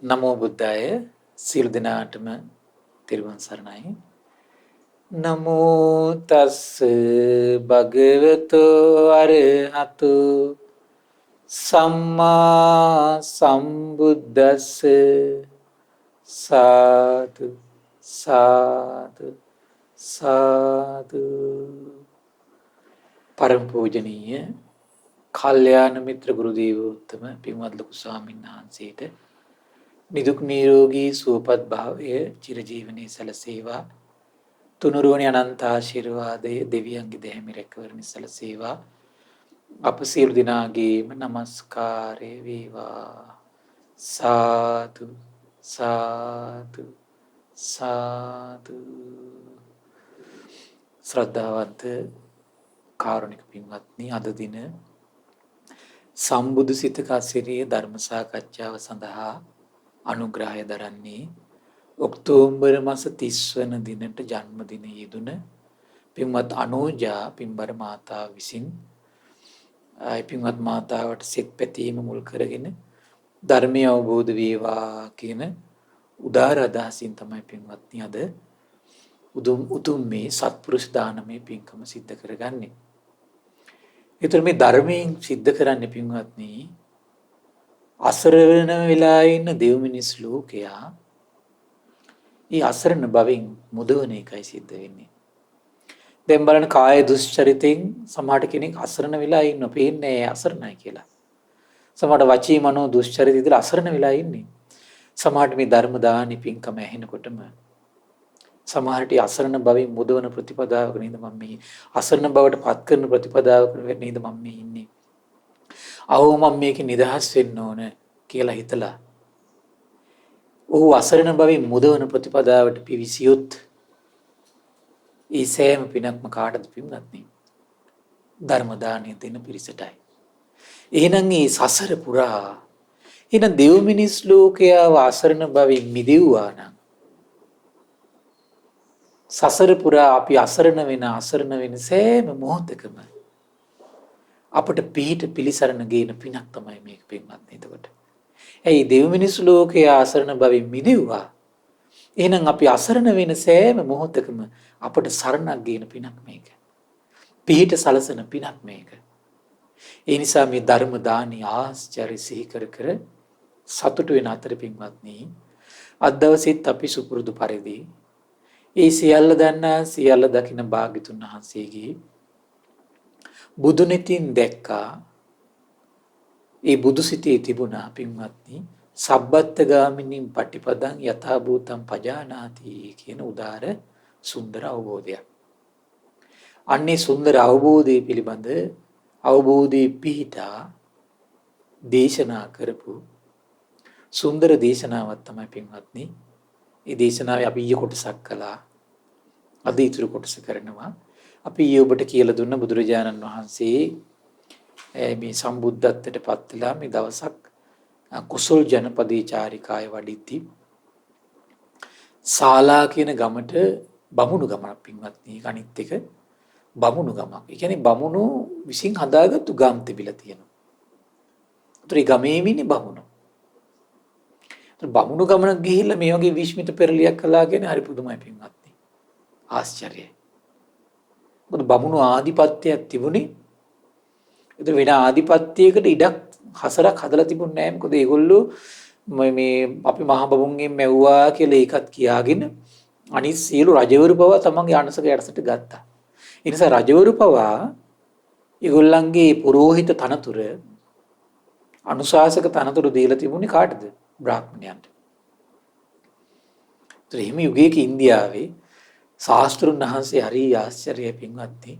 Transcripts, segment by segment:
නමෝ බුද්දාය සියලු දෙනාටම තෙරුවන් සරණයි. නමෝ තස් භගවතු අරහතු සම්මා සම්බුද්දස්ස සාදු සාදු සාදු. පරම පූජනීය කල්යාණ මිත්‍ර ගුරු දේවෝත්තම පින්වත් ලොකු ස්වාමීන් වහන්සේට නිදුක් නිරෝගී සුවපත් භාවය චිරජීවනයේ සැලසේවා. තුනුරුවනි අනන්ත ආශිර්වාදයේ දෙවියන්ගේ දෙහිමි රැකවරණ සැලසේවා. අප සියලු දෙනාගේම নমස්කාරය වේවා. සාදු සාදු සාදු. ශ්‍රද්ධාවන්ත කාරුණික පින්වත්නි, අද දින සම්බුදු සිතක අසිරිය ධර්ම සාකච්ඡාව සඳහා අනුග්‍රහය දරන්නේ ඔක්තෝබර් මාස 30 වන දිනට ජන්මදින යෙදුන පින්වත් අනෝජා පින්බර මාතාව විසින් පින්වත් මාතාවට සෙත් පැතීම මුල් කරගෙන ධර්මය අවබෝධ වේවා කියන උදාර අදහසින් තමයි පින්වත්නි අද උතුම් මේ සත්පුරුෂ දානමය පින්කම සිද්ධ කරගන්නේ. ඒතර මේ ධර්මයෙන් සිද්ධ කරන්නේ පින්වත්නි, අසරණ වෙලා ඉන්න දෙව් මිනිස් ලෝකයා ඊ අසරණ බවින් මුදවන එකයි සිද්ධ වෙන්නේ. දැන් බලන්න, කාය දුස්චරිතෙන් සමහර කෙනෙක් අසරණ වෙලා ඉන්න පේන්නේ අසරණයි කියලා. සමහර වචී මනෝ දුස්චරිත ඉදලා අසරණ වෙලා ඉන්නේ. සමහරට මේ ධර්ම දානි පින්කම ඇහෙනකොටම සමහරට අසරණ බවින් මුදවන ප්‍රතිපදාවක නේද මම මේ, අසරණ බවට පත් කරන ප්‍රතිපදාවක නේද මම මේ ඉන්නේ. අවෝ මම මේක නිදහස් වෙන්න ඕන කියලා හිතලා ඔහු අසරණ බවින් මුදවන ප්‍රතිපදාවට පිවිසියොත් ඒ සෑම පිනක්ම කාටද පින්වත්නි? ධර්ම දානය දෙන පිරිසටයි. එහෙනම් මේ සසර පුරා එහෙනම් දෙව් මිනිස් ලෝකයාව අසරණ බවින් මිදෙව්වා නම්, සසර පුරා අපි අසරණ වෙන සෑම මොහොතකම අපට පිහිට පිලිසරණ ගේන පිනක් තමයි මේක පින්වත්නි. එතකොට ඇයි දෙව් මිනිස් ලෝකයේ අසරණ බවින් මිදෙව්වා? එහෙනම් අපි අසරණ වෙන සෑම මොහොතකම අපට සරණක් ගේන පිනක් මේක. පිහිට සලසන පිනක් මේක. ඒ නිසා මේ ධර්ම දානි ආශ්චර්ය සිහි කර කර සතුට වෙන අතර පින්වත්නි, අද දවසෙත් අපි සුපුරුදු පරිදි ඒ සියල්ල දන්නා සියල්ල දකින භාග්‍යතුන් වහන්සේගේ බුදුනෙතින් දැක්කා. ඒ බුදු සිතේ තිබුණා පින්වත්නි, සබ්බත් ගාමිනී පටිපදං යථා භූතං පජානාති කියන උදාර සුන්දර අවබෝධයක්. අන්නේ සුන්දර අවබෝධය පිළිබඳ අවබෝධී පිහිටා දේශනා කරපු සුන්දර දේශනාවක් තමයි පින්වත්නි. ඒ දේශනාවේ අපි ඊයේ කොටසක් කළා. අද ඊතුරු කොටස කරනවා. අපි ඊයේ ඔබට කියලා දුන්න බුදුරජාණන් වහන්සේ මේ සම්බුද්ධත්වයට පත් වෙලා මේ දවසක් කුසල් ජනපදේ චාරිකාය වඩිද්දී ශාලා කියන ගමට බමුණු ගමක් පින්වත්නි. අනිත් එක බමුණු ගමක්. ඒ කියන්නේ බමුණු විසින් හදාගත්තු ගම් තිබිලා තියෙනවා. ඒතර ඒ ගමේ ඉන්නේ බමුණු. බමුණු ගමනක් ගිහිල්ලා මේ වගේ විශ්මිත පෙරලියක් කළා කියන්නේ හරි පුදුමයි පින්වත්නි. ආශ්චර්යයි. මොකද බමුණු ආධිපත්‍යයක් තිබුණේ. ඒතර වෙන ආධිපත්‍යයකට ඉඩක් හසරක් හදලා තිබුණේ නැහැ. මොකද ඒගොල්ලෝ මේ අපි මහ බමුණුන්ගෙන් මැව්වා කියලා ඒකත් කියාගෙන අනිත් සියලු රජවරු පවා තමන්ගේ අනසක යටසට ගත්තා. ඒ නිසා රජවරු පවා ඒගොල්ලන්ගේ පුරෝහිත තනතුර, අනුශාසක තනතුර දීලා තිබුණේ කාටද? බ්‍රාහ්මණයන්ට. ඒතර හිමි යුගයක ඉන්දියාවේ ශාස්ත්‍රුන් වහන්සේ හරි ආශ්චර්යයි පින්වත්නි.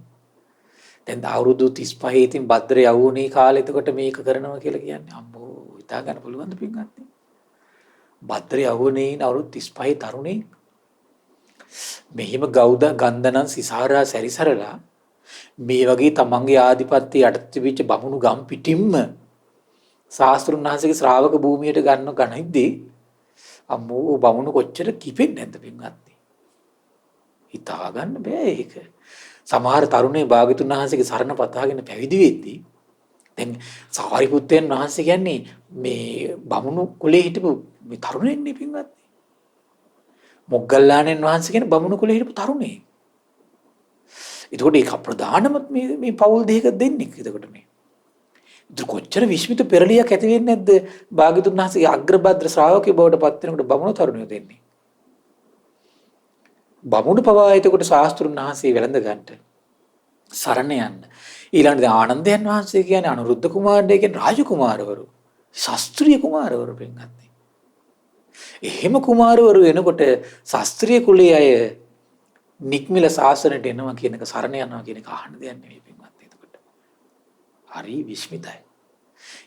දැන් අවුරුදු 35 ඉතින් භද්‍ර යවුණේ කාලේ එතකොට මේක කරනවා කියලා කියන්නේ අම්මෝ හිතා ගන්න පුළුවන්ද පින්වත්නි? භද්‍ර යවුණේ අවුරුදු 35 තරුණේ මෙහිම ගෞද ගන්ධනන් සිසාරා සැරිසරලා මේ වගේ තමන්ගේ ආධිපත්‍ය යටතේ තිබිච්ච බමුණු ගම් පිටින්ම ශාස්ත්‍රුන් වහන්සේගේ ශ්‍රාවක භූමියට ගණනිද්දී අම්මෝ බමුණු කොච්චර කිපෙන්නේ නැද්ද පින්වත්නි? හිතා ගන්න බෑ ඒක. සමහර තරුණේ භාග්‍යතුන් වහන්සේගේ සරණ පතාගෙන පැවිදි වෙද්දී දැන් සාරිපුත්තයන් වහන්සේ කියන්නේ මේ බමුණු කුලේ හිටපු මේ තරුණෙන්නේ පින්වත්නි. මොග්ගල්ලාණන් වහන්සේ කියන බමුණු කුලේ හිටපු තරුණේ. එතකොට ඒක ප්‍රධානම මේ පෞල් දෙක දෙන්නේ. එතකොට මේ කොච්චර විශ්මිත පෙරලියක් ඇති වෙන්නේ නැද්ද? භාග්‍යතුන් වහන්සේගේ අග්‍රභද්‍ර ශ්‍රාවකයෙ බවට පත් වෙනකොට බමුණු තරුණයෝ දෙන්නේ. බමුණු පවා එතකොට ශාස්ත්‍රුන් වහන්සේ වැළඳ ගන්නට සරණ යන්න. ඊළඟට ආනන්දයන් වහන්සේ කියන්නේ අනුරුද්ධ කුමාරය කියන්නේ රාජකුමාරවරු. ශාස්ත්‍රීය කුමාරවරු පින්වත්නි. එහෙම කුමාරවරු එනකොට ශාස්ත්‍රීය කුලයේ අය නික්මිල ශාසනයට එනවා කියන එක සරණ යනවා කියන එක අහන්න දෙයක් නෙවෙයි පින්වත්නි. එතකොට හරි විස්මිතයි.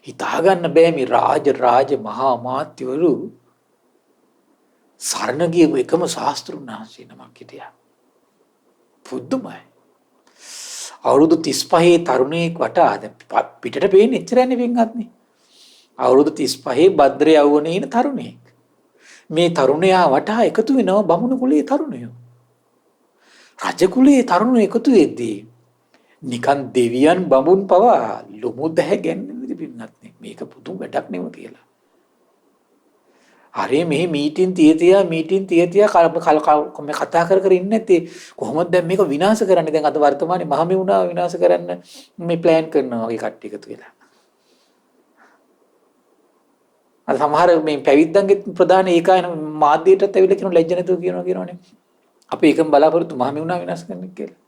හිතා ගන්න බෑ මේ රාජ මහා මාත්‍යවරු සරණ ගියපු එකම ශාස්ත්‍රුන් වහන්සේ නමක් හිටියා. පුදුමයි. අවුරුදු 35 තරුණයෙක් වටා දැන් පිටට පේන්නේ එච්චරන්නේ පින්වත්නි. අවුරුදු 35 භද්‍ර යවුණේ ඉන තරුණයෙක්. මේ තරුණයා වටා එකතු වෙනවා බමුණු කුලයේ තරුණයෝ. රජ කුලයේ තරුණයෝ එකතු වෙද්දී නිකන් දෙවියන් බඹුන් පවා ලොමු දැහැ ගැන්නේ පින්නත් මේක පුදුම වැඩක් නෙව කියලා. හරි මේ මීටින් තියතියා කතා කර ඉන්නේ නැත්තේ කොහොමද දැන් මේක විනාශ කරන්නේ? දැන් අද වර්තමානයේ මහමෙවුනා විනාශ කරන්න මේ ප්ලෑන් කරනවා වගේ කට්ටිය එකතු වෙලා. අද සමහර මේ පැවිද්දන්ගේ ප්‍රධාන ඒකායන මාධ්‍යයටත් ඇවිල්ලා කියන ලැජ්ජ නැතුව කියනවනේ. අපි එකම බලාපොරොත්තු මහමෙවුනා විනාශ කරන්න කියලා.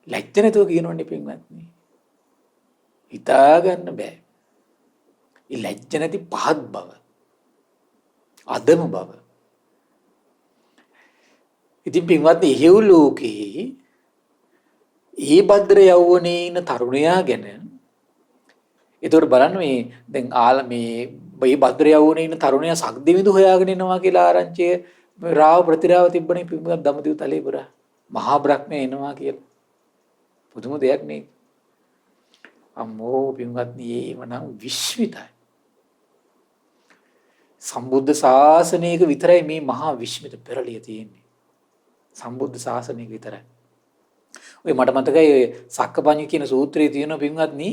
ලැජ්ජ නැතුව කියනවනේ පින්වත්නි. හිතා ගන්න බෑ. ඒ ලැජ්ජ නැති පහත් බව. අදම බව. ඉතින් පින්වත්නි එහෙව් ලෝකේ ඒ භද්‍ර යවුණේ ඉන්න තරුණයා ගැන ඒතකොට බලන්න මේ දැන් මේ භද්‍ර යවුණේ ඉන්න තරුණයා සක්දිවිඳු හොයාගෙන එනවා කියලා ආරංචිය රාව ප්‍රතිරාව තිබ්බනේ පින්වත් දඹදිව තලේ පුරා මහා බ්‍රහ්මයා එනවා කියලා. පුදුම දෙයක් නේ. අම්මෝ පින්වත්නි ඒවනම් විශ්මිතයි. සම්බුද්ධ ශාසනයක විතරයි මේ මහා විශ්මිත පෙරලිය තියෙන්නේ. සම්බුද්ධ ශාසනයක විතරයි. ඔය මට මතකයි සක්කපඤ්ඤ කියන සූත්‍රයේ තියෙන පින්වත්නි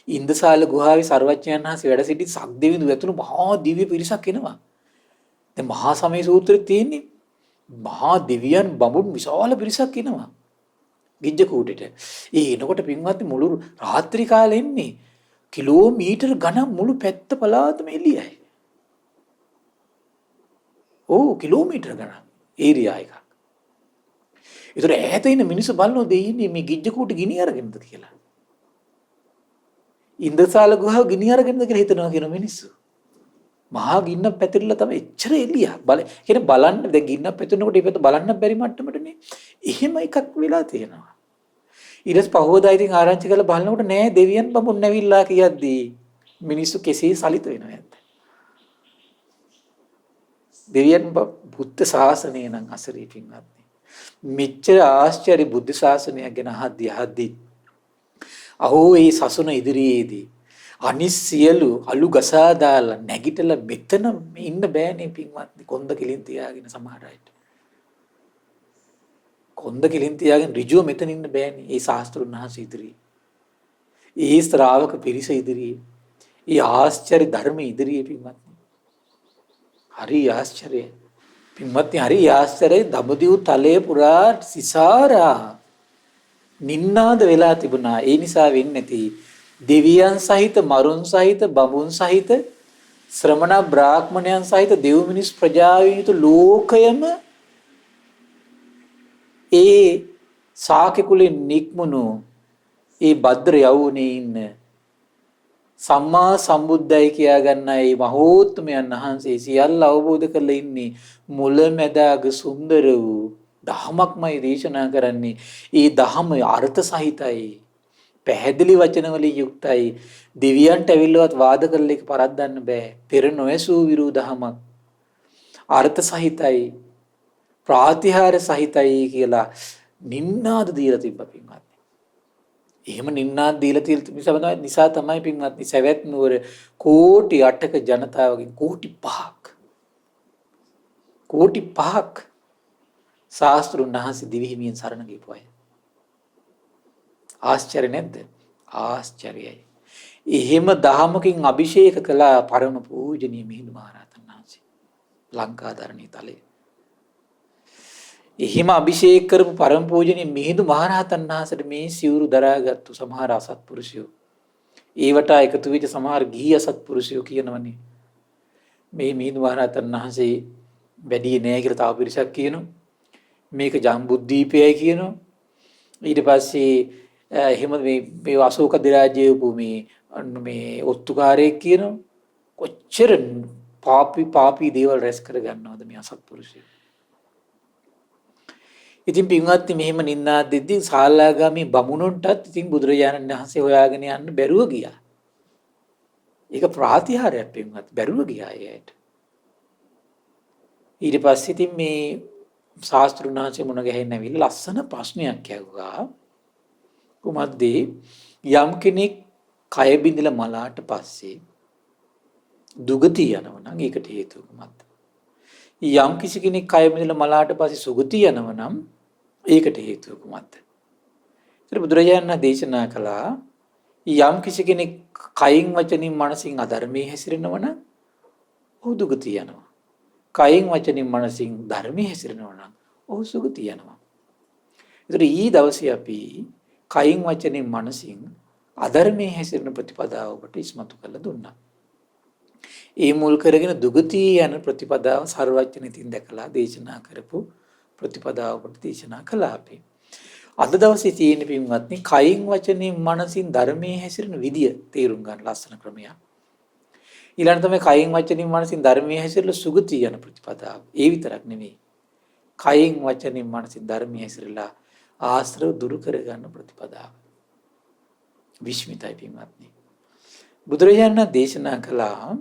ඉන්දසාල ගුහාවේ සර්වඥයන් වහන්සේ වැඩ සිටි සක්දෙවිඳු ඇතුළු මහා දිව්‍ය පිරිසක් එනවා. දැන් මහා සමය සූත්‍රයේ තියෙන්නේ මහා දෙවියන් බඹුන් විශාල පිරිසක් එනවා. ගිජ්ජ කූටෙට. ඒ එනකොට පින්වත්නි මුළු රාත්‍රී කාලේ එන්නේ කිලෝමීටර් ගණන් මුළු පැත්ත පළාතම එළියයි. කිලෝමීටර් ගණන් ඒරියා එකක්. ඒතර ඈත ඉන්න මිනිස්සු බලනවා දෙයින්නේ මේ ගිජ්ජ කූට ගිනි අරගෙනද කියලා. ඉන්දසාල ගුහාව ගිනි අරගෙනද කියලා හිතනවා කියන මිනිස්සු. මහා ගින්න පැතිරලා තමයි එච්චර එළිය. කියන්නේ බලන්න දැන් ගින්න පැතිරෙනකොට ඒකත් බලන්න බැරි මට්ටමටනේ. එහෙම එකක් වෙලා තියෙනවා. ඊටස් පහවදා ඉතින් ආරංචි කරලා බලනකොට නෑ දෙවියන් බඹුන් නැවිලා කියද්දී මිනිස්සු කෙසේ සලිත වෙනවද? දෙවියන් බුද්ධ ශාසනය නම් අසරී පින්වත්නි. මෙච්චර ආශ්චර්ය බුද්ධ ශාසනය ගැන අහද්දී අහෝ ඒ සසුන ඉදිරියේදී අනිත් සියලු අලු ගසා දාලා නැගිටලා මෙතන ඉන්න බෑනේ පින්වත්නි. කොන්ද කිලින් තියාගෙන සමහර අයට. කොන්ද කිලින් තියාගෙන ඍජුව මෙතන ඉන්න බෑනේ. ඒ ශාස්ත්‍රුන් වහන්සේ ඉදිරියේ. ඒ ශ්‍රාවක පිරිස ඉදිරියේ. ඒ ආශ්චර්ය ධර්ම ඉදිරියේ පින්වත්නි. හරි ආශ්චර්යයි. පින්වත්නි හරි ආශ්චර්යයි. දඹදිව් තලයේ පුරා සිසාරා නින්නාද වෙලා තිබුණා. ඒ නිසා වෙන්නේ නැති දෙවියන් සහිත මරුන් සහිත බඹුන් සහිත ශ්‍රමණ බ්‍රාහ්මණයන් සහිත දෙව් මිනිස් ප්‍රජාවෙන් යුතු ලෝකයම ඒ ශාක්‍ය කුලෙන් නික්මුණු ඒ භද්‍ර යවුණේ ඉන්න සම්මා සම්බුද්දයි කියා ගන්න ඒ මහෝත්තමයන් වහන්සේ සියල්ල අවබෝධ කරලා ඉන්නේ මුලැමැදාග සුන්දර වූ දහමක්මයි දේශනා කරන්නේ. ඒ දහම අර්ථ සහිතයි. පැහැදිලි වචන වලින් යුක්තයි. දෙවියන්ට ඇවිල්ලවත් වාද කරලා ඒක පරද්දන්න බෑ. පෙර නොඇසූ විරු දහමක්. අර්ථ සහිතයි. ප්‍රාතිහාර සහිතයි කියලා නින්නාද දීලා තිබ්බා පින්වත්නි. එහෙම නින්නාද දීලා නිසා තමයි පින්වත්නි සවැත් නුවර කෝටි 8ක ජනතාවගෙන් කෝටි 5ක් ශාස්ත්‍රුන් වහන්සේ දිවි හිමියෙන් සරණ ගිහපු අය. ආශ්චර්ය නැද්ද? ආශ්චර්යයි. එහෙම දහමකින් අභිෂේක කළා පරම පූජනීය මිහිඳු මහරහතන් වහන්සේ ලංකාධරණී තලයේ. එහෙම අභිෂේක කරපු පරම පූජනීය මිහිඳු මහරහතන් වහන්සේට මේ සිවුරු දරාගත්තු සමහර අසත්පුරුෂයෝ, ඒවට එකතු වෙච්ච සමහර ගිහි අසත්පුරුෂයෝ කියනවනේ මේ මිහිඳු මහරහතන් වහන්සේ වැඩි නෑ කියලා තව පිරිසක් කියනවා. මේක ජම්බුද්දීපයයි කියනවා. ඊට පස්සේ එහෙම මේ අශෝක දිරාජයේපු මේ ඔත්තුකාරයෙක් කියනවා. කොච්චර පාපී දේවල් රැස් කර ගන්නවද මේ අසත්පුරුෂයෝ. ඉතින් පින්වත්නි මෙහෙම නින්දා දෙද්දී ශාලාගාමී බමුණුන්ටත් ඉතින් බුදුරජාණන් වහන්සේ හොයාගෙන යන්න බැරුව ගියා. ඒක ප්‍රාතිහාරයක් පින්වත් බැරුව ගියා ඒයට. ඊට පස්සේ ඉතින් මේ ශාස්ත්‍රුන් වහන්සේ මුණ ගැහෙන්න ඇවිල්ලා ලස්සන ප්‍රශ්නයක් ඇහුවා. කුමද්ද? යම් කෙනෙක් කය බිඳලා මලාට පස්සේ දුගතිය යනවා නම් ඒකට හේතුව කුමක්ද? යම් කිසි කෙනෙක් කය බිඳලා මලාට පස්සේ සුගතිය යනවා නම් ඒකට හේතුව කුමක්ද? ඒතර බුදුරජාණන් දේශනා කළා යම් කිසි කෙනෙක් කයින් වචනින් මනසින් අධර්මයේ හැසිරෙනවා නම් ඔහු දුගතිය යනවා. කයින් වචනින් මනසින් ධර්මයේ හැසිරෙනවා නම් ඔහු සුගතිය යනවා. ඒතර ඊ දවසේ අපි කයින් වචනින් මනසින් අධර්මයේ හැසිරෙන ප්‍රතිපදාව ඔබට ඉස්මතු කරලා දුන්නා. ඒ මුල් කරගෙන දුගතිය යන ප්‍රතිපදාව සර්වඥිතින් දැකලා දේශනා කරපු ප්‍රතිපදාව ඔබට දේශනා කළා අපි. අද දවසේ තියෙන පින්වත්නි කයින් වචනින් මනසින් ධර්මයේ හැසිරෙන විදිය තේරුම් ගන්න ලස්සන ක්‍රමයක්. ඊළඟ තමයි කයින් වචනින් මනසින් ධර්මයේ හැසිරලා සුගතිය යන ප්‍රතිපදාව. ඒ විතරක් නෙමෙයි. කයින් වචනින් මනසින් ධර්මයේ හැසිරලා ආශ්‍රව දුරු කරගන්න ප්‍රතිපදාව. විශ්මිතයි පින්වත්නි. බුදුරජාණන් දේශනා කළා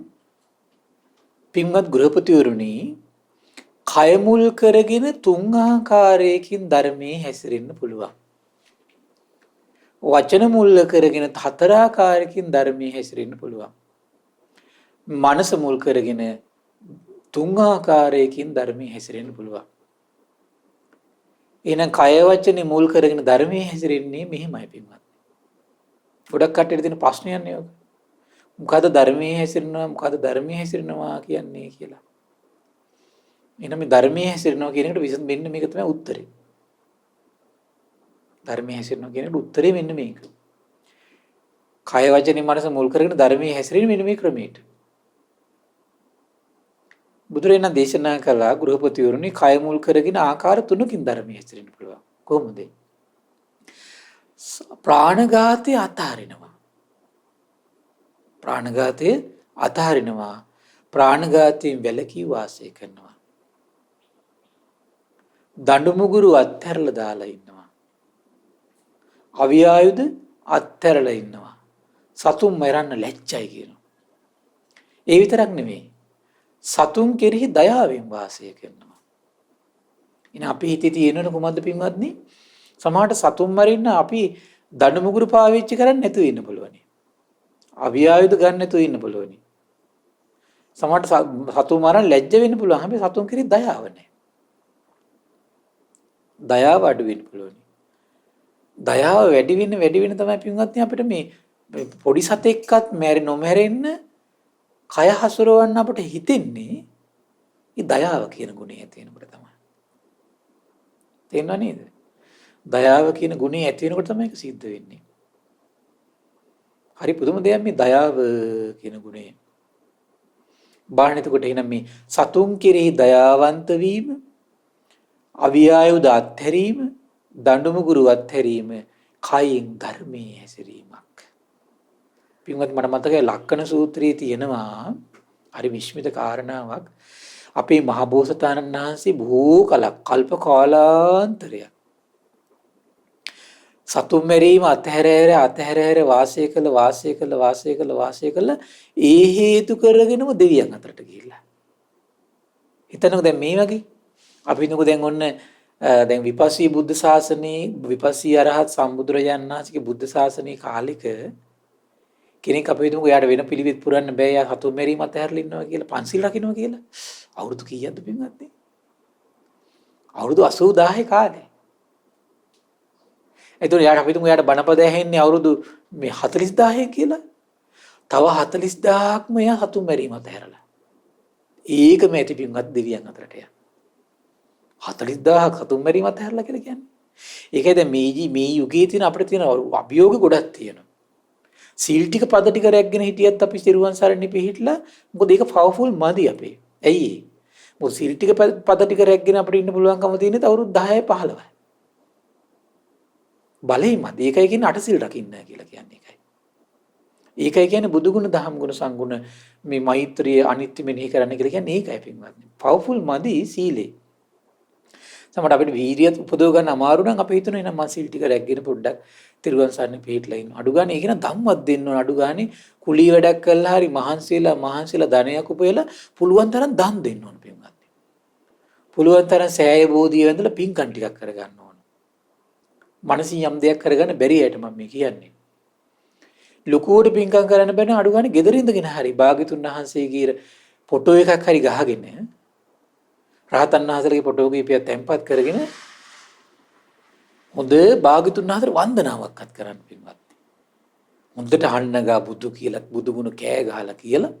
පින්වත් ගෘහපතිවරුනි කය මුල් කරගෙන තුන් ආකාරයකින් ධර්මයේ හැසිරෙන්න පුළුවන්. වචන මුල් කරගෙන හතර ආකාරයකින් ධර්මයේ හැසිරෙන්න පුළුවන්. මනස මුල් කරගෙන තුන් ආකාරයකින් ධර්මයේ හැසිරෙන්න පුළුවන්. එහෙනම් කය වචනේ මුල් කරගෙන ධර්මයේ හැසිරෙන්නේ මෙහිමයි පින්වත්. ගොඩක් කටට තියෙන ප්‍රශ්නයක් නේ ඔක. මොකද ධර්මයේ හැසිරෙනවා මොකද ධර්මයේ හැසිරෙනවා කියන්නේ කියලා. එහෙනම් මේ ධර්මයේ හැසිරෙනවා කියන එකට විසඳ මෙන්න මේක තමයි උත්තරේ. ධර්මයේ හැසිරෙනවා කියන එකට උත්තරේ මෙන්න මේක. කය වචනේ මනස මුල් කරගෙන ධර්මයේ හැසිරෙන්නේ මෙන්න මේ ක්‍රමයට. බුදුරජාණන් දේශනා කළා ගෘහපතිවරුනි කය මුල් කරගෙන ආකාර තුනකින් ධර්මයේ හැසිරෙන්න පුළුවන්. කොහොමද? ප්‍රාණඝාතය අතහරිනවා. ප්‍රාණඝාතය අතහරිනවා. ප්‍රාණඝාතයෙන් වැළකී වාසය කරනවා. දඬු මුගුරු අත්හැරලා දාලා ඉන්නවා. අවියායුධ අත්හැරලා ඉන්නවා. සතුන් මරන්න ලැජ්ජයි කියනවා. ඒ විතරක් නෙමෙයි. සතුන් කෙරෙහි දයාවෙන් වාසය කරනවා. ඉතින් අපි හිතේ තියෙනවනේ කොහොමද පින්වත්නි? සමහරට සතුන් මරින්න අපි දඬු මුගුරු පාවිච්චි කරන්නේ නැතුව ඉන්න පුළුවනි. අවියායුධ ගන්න නැතුව ඉන්න පුළුවනි. සමහරට සතුන් මරන්න ලැජ්ජ වෙන්න පුළුවන්. හැබැයි සතුන් කෙරෙහි දයාව නැහැ. දයාව අඩු වෙන්න පුළුවනි. දයාව වැඩි වෙන තමයි පින්වත්නි අපිට මේ පොඩි සතෙක්වත් නොමැරෙන්න කය හසුරවන්න අපට හිතෙන්නේ මේ දයාව කියන ගුණය ඇති වෙනකොට තමයි. තේරෙනව නේද? දයාව කියන ගුණය ඇති වෙනකොට තමයි ඒක සිද්ධ වෙන්නේ. හරි පුදුම දෙයක් මේ දයාව කියන ගුණය. බාහන එතකොට එහෙනම් මේ සතුන් කෙරෙහි දයාවන්ත වීම, අවියායුධ අත්හැරීම, දඬු මුගුරු අත්හැරීම, කයින් ධර්මයේ හැසිරීමක්. පින්වත් මට මතකයි ලක්කන සූත්‍රයේ තියෙනවා හරි විශ්මිත කාරණාවක්. අපේ මහබෝසතාණන් වහන්සේ බොහෝ කලක් කල්ප කාලාන්තරයක් සතුන් මැරීම අතහැර වාසය කළ ඒ හේතු කරගෙනම දෙවියන් අතරට ගිහිල්ලා. හිතන්නකෝ දැන් මේ වගේ අපි හිතමුකෝ දැන් ඔන්න දැන් විපස්සී බුද්ධ ශාසනයේ විපස්සී අරහත් සම්බුදුරජාණන් වහන්සේගේ බුද්ධ ශාසනයේ කාලෙක කෙනෙක් අපි හිතමුකෝ එයාට වෙන පිළිවෙත් පුරන්න බෑ යා සතුන් මැරීම අතහැරලා ඉන්නවා කියලා පන්සිල් රකින්නවා කියලා. අවුරුදු කීයක්ද පින්වත්නි? අවුරුදු 80000 කාලේ. එතකොට යාට අපි හිතමු යාට බණපද ඇහෙන්නේ අවුරුදු මේ 40000 කියලා. තව 40000ක්ම එයා සතුන් මැරීම අතහැරලා. ඒකම ඇති පින්වත් දෙවියන් අතරට යන. 40000ක් සතුන් මැරීම අතහැරලා කියලා කියන්නේ. ඒකයි දැන් මේ යුගයේ තියෙන අපිට තියෙන අභියෝග ගොඩක් තියෙනවා. සීල් ටික පද ටික රැගෙන හිටියත් අපි සිරුවන් සරණි පිහිටලා මොකද ඒක පවර්ෆුල් මදි අපේ. ඇයි ඒ? මොකද සීල් ටික පද ටික රැගෙන අපිට ඉන්න පුළුවන්කම තියෙන්නේ අවුරුදු 10යි 15යි. බලේ මදි. ඒකයි කියන්නේ අට සීල් රකින්න කියලා කියන්නේ ඒකයි. ඒකයි කියන්නේ බුදු ගුණ දහම් ගුණ සංගුණ මේ මෛත්‍රිය අනිත්‍ය මෙනෙහි කරන්න කියලා කියන්නේ ඒකයි පින්වත්නි. පවර්ෆුල් මදි සීලේ. සමහර අපිට වීරියත් උපදව ගන්න අමාරු නම් අපි හිතනවා එහෙනම් මම සීල් ටික රැගෙන පොඩ්ඩක් තිරුවන් සරණ පිහිටලා ඉන්න. අඩු ගානේ ඒක නම් ධම්මවත් දෙන්න ඕන. අඩු ගානේ කුලී වැඩක් කළා හරි මහන්සියලා ධනයක් උපයලා පුළුවන් තරම් දන් දෙන්න ඕන පින්වත්නි. පුළුවන් තරම් සෑය බෝධිය වැඳලා පින්කම් ටිකක් කරගන්න ඕන. මනසින් යම් දෙයක් කරගන්න බැරි අයට මම මේ කියන්නේ. ලොකුවට පින්කම් කරන්න බැන අඩු ගානේ ගෙදර ඉඳගෙන හරි භාග්‍යතුන් වහන්සේගේ ෆොටෝ එකක් හරි ගහගෙන රහතන් වහන්සේගේ ෆොටෝ කීපයක් තැන්පත් කරගෙන හොඳ භාග්‍යතුන් වහන්සේට වන්දනාවක්වත් කරන්න පින්වත්. හොඳට අහන්නගා බුදු කියලා බුදු ගුණ කෑ ගහලා කියලා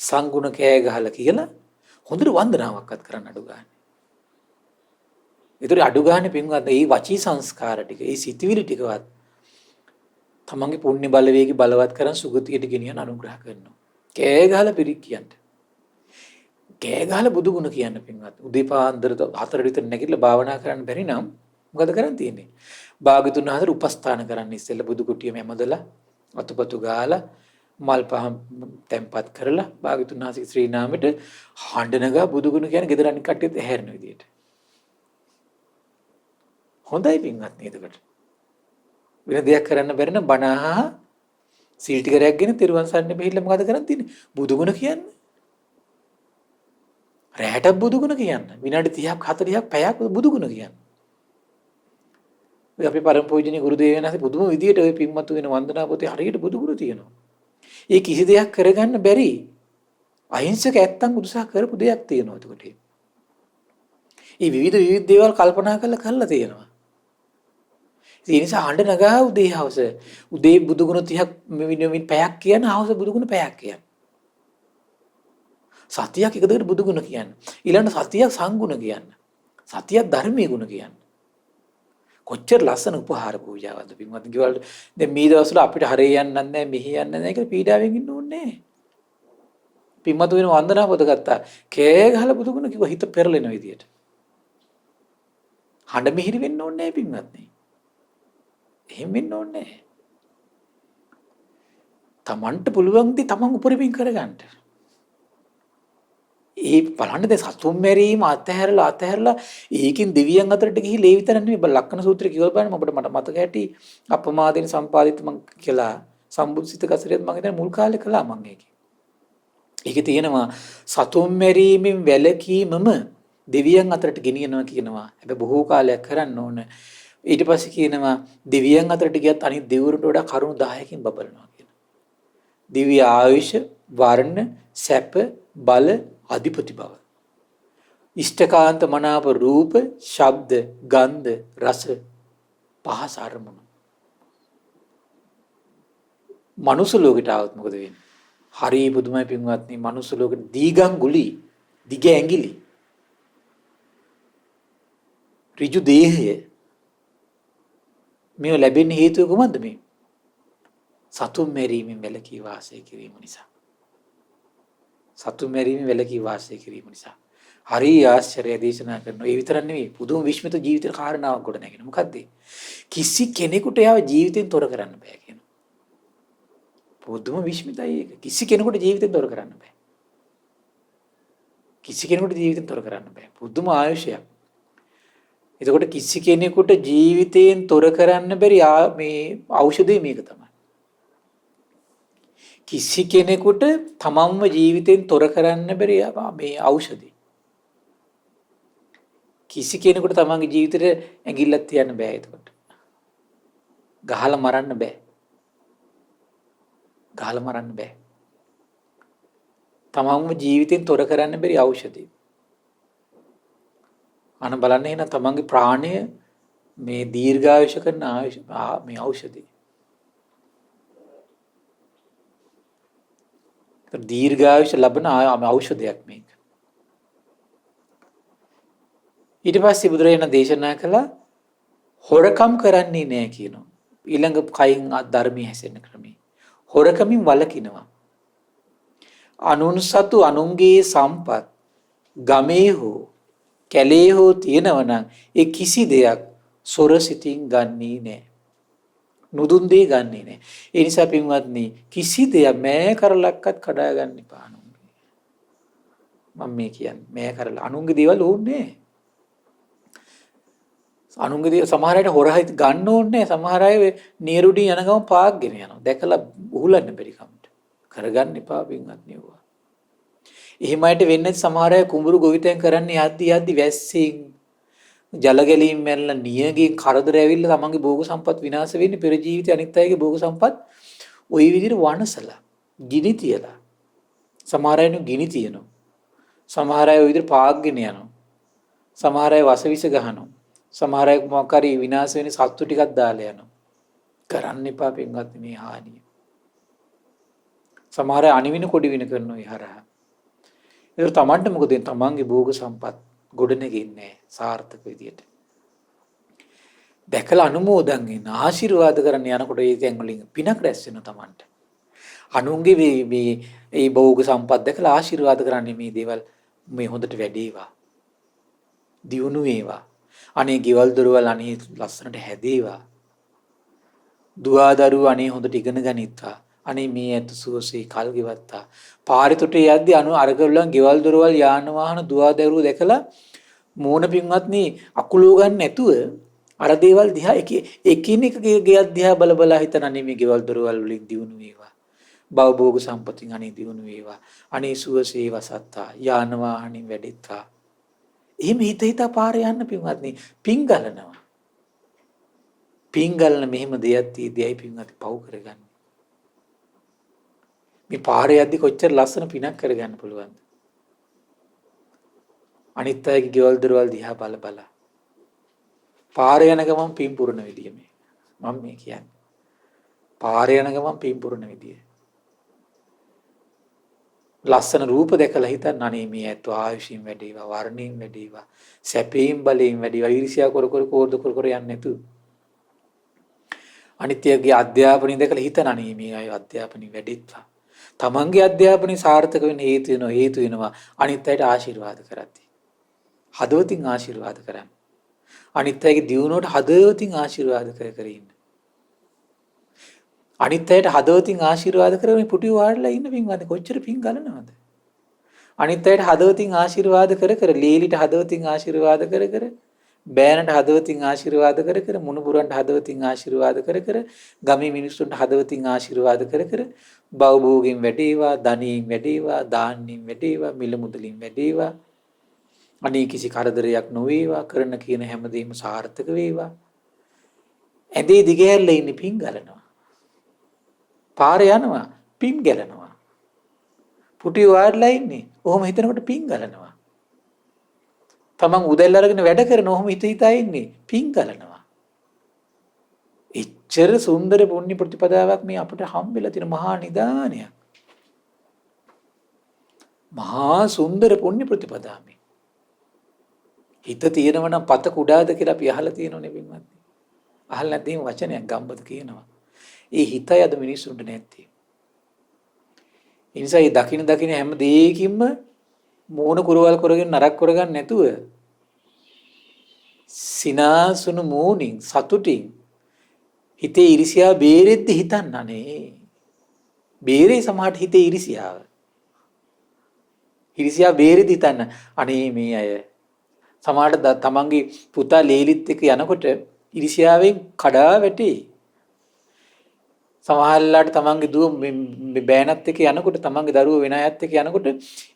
සංගුණ කෑ ගහලා කියලා හොඳට වන්දනාවක්වත් කරන්න අඩු ගානේ. ඒතර අඩු ගානේ පින්වත් මේ වචී සංස්කාර ටික, මේ සිතිවිලි ටිකවත් තමන්ගේ පුණ්‍ය බලවේගي බලවත් කරන් සුගතියට ගෙනියන අනුග්‍රහ කරනවා. කෑ ගහලා පිරික් කියන්න. කෑ ගහලා බුදු ගුණ කියන්න පින්වත්. උදේ පාන්දර 4 විතර නැගිටලා භාවනා කරන්න බැරි නම් මොකද කරන් තියෙන්නේ? භාග්‍යතුන් වහන්සේ උපස්ථාන කරන්න ඉස්සෙල්ලා බුදු කුටියම යමදලා අතුපතු ගාලා මල් පහන් තැම්පත් කරලා භාග්‍යතුන් වහන්සේ ශ්‍රී නාමයට හඬනගා බුදු ගුණ කියන ගෙදර අනික් කට්ටියත් ඇහැරෙන විදියට. හොඳයි පින්වත් නේද එතකොට? වෙන දෙයක් කරන්න බැරි නම් බණහා සීල් ටික රැගෙන තිරුවන් සරණ බෙහිල්ල මොකද කරන් තියෙන්නේ? බුදු ගුණ කියන්නේ. රැහැට බුදු ගුණ කියන්නේ. විනාඩි 30ක් 40ක් පැයක් බුදු ගුණ කියන්නේ. ඔය අපේ පරම පූජනීය ගුරු දේවයන් වහන්සේ පුදුම විදියට ඔය පින්මතු වෙන වන්දනා පොතේ හරියට බුදු ගුණ තියෙනවා. ඒ කිසි දෙයක් කරගන්න බැරි අහිංසක ඇත්තන් උත්සාහ කරපු දෙයක් තියෙනවා එතකොට. මේ විවිධ දේවල් කල්පනා කරලා තියෙනවා. ඒ නිසා හඬ නගා උදේ හවස උදේ බුදු ගුණ 30ක් මිනිත් පැයක් කියන හවස බුදු ගුණ පැයක් කියන. සතියක් එක දෙකට බුදු ගුණ කියන්න. ඊළඟ සතියක් සංගුණ කියන්න. සතියක් ධර්මයේ ගුණ කියන්න. කොච්චර ලස්සන උපහාර පූජාවක්ද පින්වත් ගෙවල් දැන් මේ දවස්වල අපිට හරේ යන්නත් නැහැ මෙහි යන්නත් නැහැ කියලා පීඩාවෙන් ඉන්න ඕනේ නැහැ. පින්වත් වෙන වන්දනා පොත ගත්තා. කෑ ගහලා බුදු ගුණ කිව්ව හිත පෙරලෙන විදියට. හඬ මිහිරි වෙන්න ඕනේ නැහැ පින්වත් නේ. එහෙම වෙන්න ඕනේ නැහැ. තමන්ට පුළුවන් දී තමන් උපරිමයෙන් කරගන්න. ඒ බලන්න දැන් සතුන් මැරීම අතහැරලා ඒකෙන් දෙවියන් අතරට ගිහිල්ලා ඒ විතර නෙමෙයි බල ලක්කන සූත්‍රය කියවල බලන්න මට මතක ඇටි අපමාදෙන් සම්පාදිත මං කියලා සම්බුද්ධිත කසරියත් මං හිතන්නේ මුල් කාලේ කළා මං ඒකේ. ඒකේ තියෙනවා සතුන් මැරීමෙන් වැළකීමම දෙවියන් අතරට ගෙනියනවා කියනවා. හැබැයි බොහෝ කාලයක් කරන්න ඕන. ඊට පස්සේ කියනවා දෙවියන් අතරට ගියත් අනිත් දෙවිවරුන්ට වඩා කරුණු 10කින් බබලනවා කියන. දිව්‍ය ආයුෂ, වර්ණ, සැප, බල, අධිපති බව. ඉෂ්ඨකාන්ත මනාප රූප, ශබ්ද, ගන්ධ, රස, පහස අරමුණු. මනුස්ස ලෝකයට આવත් මොකද වෙන්නේ? හරි පුදුමයි පින්වත්නි මනුස්ස ලෝකෙට දීගංගුලි, දිග ඇඟිලි. ඍජු දේහය මේ ලැබෙන හේතුව කොහොමද මේ? සතුන් මැරීමෙන් වැළකී වාසය කිරීම නිසා. සතුන් මැරීමෙන් වැළකී වාසය කිරීම නිසා. හරි ආශ්චර්ය දේශනා කරනවා. ඒ විතරක් නෙවෙයි පුදුම විශ්මිත ජීවිතේ කාරණාවක් කොට නැගෙන. මොකද්ද? කිසි කෙනෙකුට යාව ජීවිතෙන් තොර කරන්න බෑ කියන. පුදුම විශ්මිතයි ඒක. කිසි කෙනෙකුට ජීවිතෙන් තොර කරන්න බෑ. කිසි කෙනෙකුට ජීවිතෙන් තොර කරන්න බෑ. පුදුම ආයුෂයක්. එතකොට කිසි කෙනෙකුට ජීවිතයෙන් තොර කරන්න බැරි මේ ඖෂධය මේක තමයි. කිසි කෙනෙකුට තමන්ව ජීවිතයෙන් තොර කරන්න බැරි මේ ඖෂධය. කිසි කෙනෙකුට තමන්ගේ ජීවිතේට ඇඟිල්ලක් තියන්න බෑ එතකොට. ගහලා මරන්න බෑ. ගහලා මරන්න බෑ. තමන්ව ජීවිතයෙන් තොර කරන්න බැරි ඖෂධය. අන බලන්න එහෙනම් තමන්ගේ ප්‍රාණය මේ දීර්ඝායුෂ කරන මේ ඖෂධය. දීර්ඝායුෂ ලබන ඖෂධයක් මේක. ඊට පස්සේ බුදුරජාණන් දේශනා කළා හොරකම් කරන්නේ නැහැ කියනවා. ඊළඟ කයින් ධර්මයේ හැසෙන්න ක්‍රමී. හොරකමින් වළකිනවා. අනුන් සතු අනුන්ගේ සම්පත් ගමේ හෝ කැලේ හෝ තියෙනවා නම් ඒ කිසි දෙයක් සොර සිතින් ගන්නේ නැහැ. නුදුන් දෙය ගන්නේ නැහැ. ඒ නිසා පින්වත්නි කිසි දෙයක් මෑ කරලක්වත් කඩා ගන්න එපා අනුන්ගේ. මම මේ කියන්නේ මෑ කරලා අනුන්ගේ දේවල් ඕනේ නැහැ. අනුන්ගේ දේවල් සමහර අයට හොරහිත ගන්න ඕනේ නැහැ. සමහර අය නියරුඩින් යන ගමන් පාග්ගෙන යනවා. දැකලා උහුලන්න බැරි කමට. කරගන්න එපා පින්වත්නි ඒවා. එහෙම අයට වෙන්නේ සමහර අය කුඹුරු ගොවිතැන් කරන්නේ යද්දි වැස්සෙන් ජල ගැලීම් මැරලා නියගෙන් කරදර ඇවිල්ලා තමන්ගේ භෝග සම්පත් විනාශ වෙන්නේ පෙර ජීවිතේ අනිත් අයගේ භෝග සම්පත් ওই විදිහට වනසලා ගිනි තියලා සමහර අය ගිනි තියනවා සමහර අය ওই විදිහට පාග්ගෙන යනවා සමහර අය වසවිස ගහනවා සමහර අය මොකක් හරි විනාශ වෙන සත්තු ටිකක් දාලා යනවා කරන්න එපා පින්වත්නි මේ හානිය සමහර අය අනිවින කොඩි වින කරනවා ඉහරහා ඒක තමන්ට මොකද තමන්ගේ භෝග සම්පත් ගොඩනගෙන්නේ සාර්ථක විදියට. දැකලා අනුමෝදන් වෙන ආශිර්වාද කරන්න යනකොට ඒ තැන් වලින් පිනක් රැස් වෙනවා තමන්ට. අනුන්ගේ මේ භෝග සම්පත් දැකලා ආශිර්වාද කරන්නේ මේ දේවල් මේ හොඳට වැඩේවා. දියුණු වේවා. අනේ ගෙවල් දොරවල් අනේ ලස්සනට හැදේවා. දුවා දරුවෝ අනේ හොඳට ඉගෙන ගනිත්වා. අනේ මේ ඇතු සුවසේ කල් ගෙවත්තා. පාරිතොටේ යද්දී අරගලුවන් ගෙවල් දොරවල් යාන වාහන දුවා දරුවෝ දැකලා මෝන පින්වත්නි අකුලෝ ගන්න නැතුව අර දේවල් දිහා එකිනෙක ගෙයක් දිහා බල බල හිතන අනේ මේ ගෙවල් දොරවල් වලින් දියුණු වේවා. භවභෝග සම්පතින් අනේ දියුණු වේවා. අනේ සුවසේ වසත්තා යාන වාහනින් වැඩිත්තා. එහෙම හිත පාරේ යන්න පින්වත්නි පින් ගලනවා. පින් ගලන මෙහෙම දෙයක් තියදී පින්වත්නි පව් කරගන්න. මේ පාරේ යද්දි කොච්චර ලස්සන පිනක් කරගන්න පුළුවන්ද? අනිත් අයගේ ගෙවල් දොරවල් දිහා බල බල. පාරේ යන ගමන් පින් පුරන විදිය මේ. මම මේ කියන්නේ. පාරේ යන ගමන් පින් පුරන විදිය. ලස්සන රූප දැකලා හිතන්න අනේ මේ ඇත්ත ආයුෂින් වැඩේවා, වර්ණයෙන් වැඩේවා, සැපයෙන් බලයෙන් වැඩේවා, ඊර්ෂ්‍යා කර කෝධ කර යන්නේ නැතු. අනිත්‍යගේ අධ්‍යාපනය දැකලා හිතන අනේ මේ අය අධ්‍යාපනය වැඩිත්වා. තමන්ගේ අධ්‍යාපනය සාර්ථක වෙන්න හේතු වෙනවා අනිත් අයට ආශිර්වාද කරද්දී. හදවතින් ආශිර්වාද කරන්න. අනිත් අයගේ දියුණුවට හදවතින් ආශිර්වාද කර ඉන්න. අනිත් අයට හදවතින් ආශිර්වාද කරමින් පුටි වාඩිලා ඉන්න පින්වත්නි කොච්චර පින් ගලනවද? අනිත් අයට හදවතින් ආශිර්වාද කර ලීලිට හදවතින් ආශිර්වාද කර බෑනට හදවතින් ආශිර්වාද කර මුණුපුරන්ට හදවතින් ආශිර්වාද කර ගමේ මිනිස්සුන්ට හදවතින් ආශිර්වාද කර භවභෝගයෙන් වැඩේවා, ධනියෙන් වැඩේවා, දාන්නෙන් වැඩේවා, මිල මුදලින් වැඩේවා. අනේ කිසි කරදරයක් නොවේවා, කරන කියන හැමදේම සාර්ථක වේවා. ඇඳේ දිගහැරලා ඉන්නේ පින් ගලනවා. පාරේ යනවා පින් ගලනවා. පුටි වාඩිලා ඉන්නේ. ඔහොම හිතනකොට පින් ගලනවා. තමන් උදැල්ල අරගෙන වැඩ කරන ඔහොම හිතා ඉන්නේ පින් ගලනවා. එච්චර සුන්දර පුණ්‍ය ප්‍රතිපදාවක් මේ අපිට හම්බෙලා තියෙන මහා නිදානයක්. මහා සුන්දර පුණ්‍ය ප්‍රතිපදාව මේ. හිත තියෙනව නම් පත කුඩාද කියලා අපි අහලා තියෙනවනේ පින්වත්නි. අහලා නැත්නම් වචනයක් ගම්බද කියනවා. ඒ හිතයි අද මිනිස්සුන්ට නැත්තේ. ඒ නිසා මේ දකින හැම දෙයකින්ම මෝන කුරවල් කරගෙන නරක කරගන්න නැතුව සිනාසුණු මෝනින් සතුටින් හිතේ ඉරිසියාව බේරෙද්දි හිතන්න අනේ. බේරේ සමහරට හිතේ ඉරිසියාව. ඉරිසියාව බේරෙද්දි හිතන්න අනේ මේ අය සමහරට තමන්ගේ පුතා ලේලිත් එක්ක යනකොට ඉරිසියාවෙන් කඩා වැටේ. සමහරලාට තමන්ගේ දුව බෑනත් එක්ක යනකොට තමන්ගේ දරුවෝ වෙන අයත් එක්ක යනකොට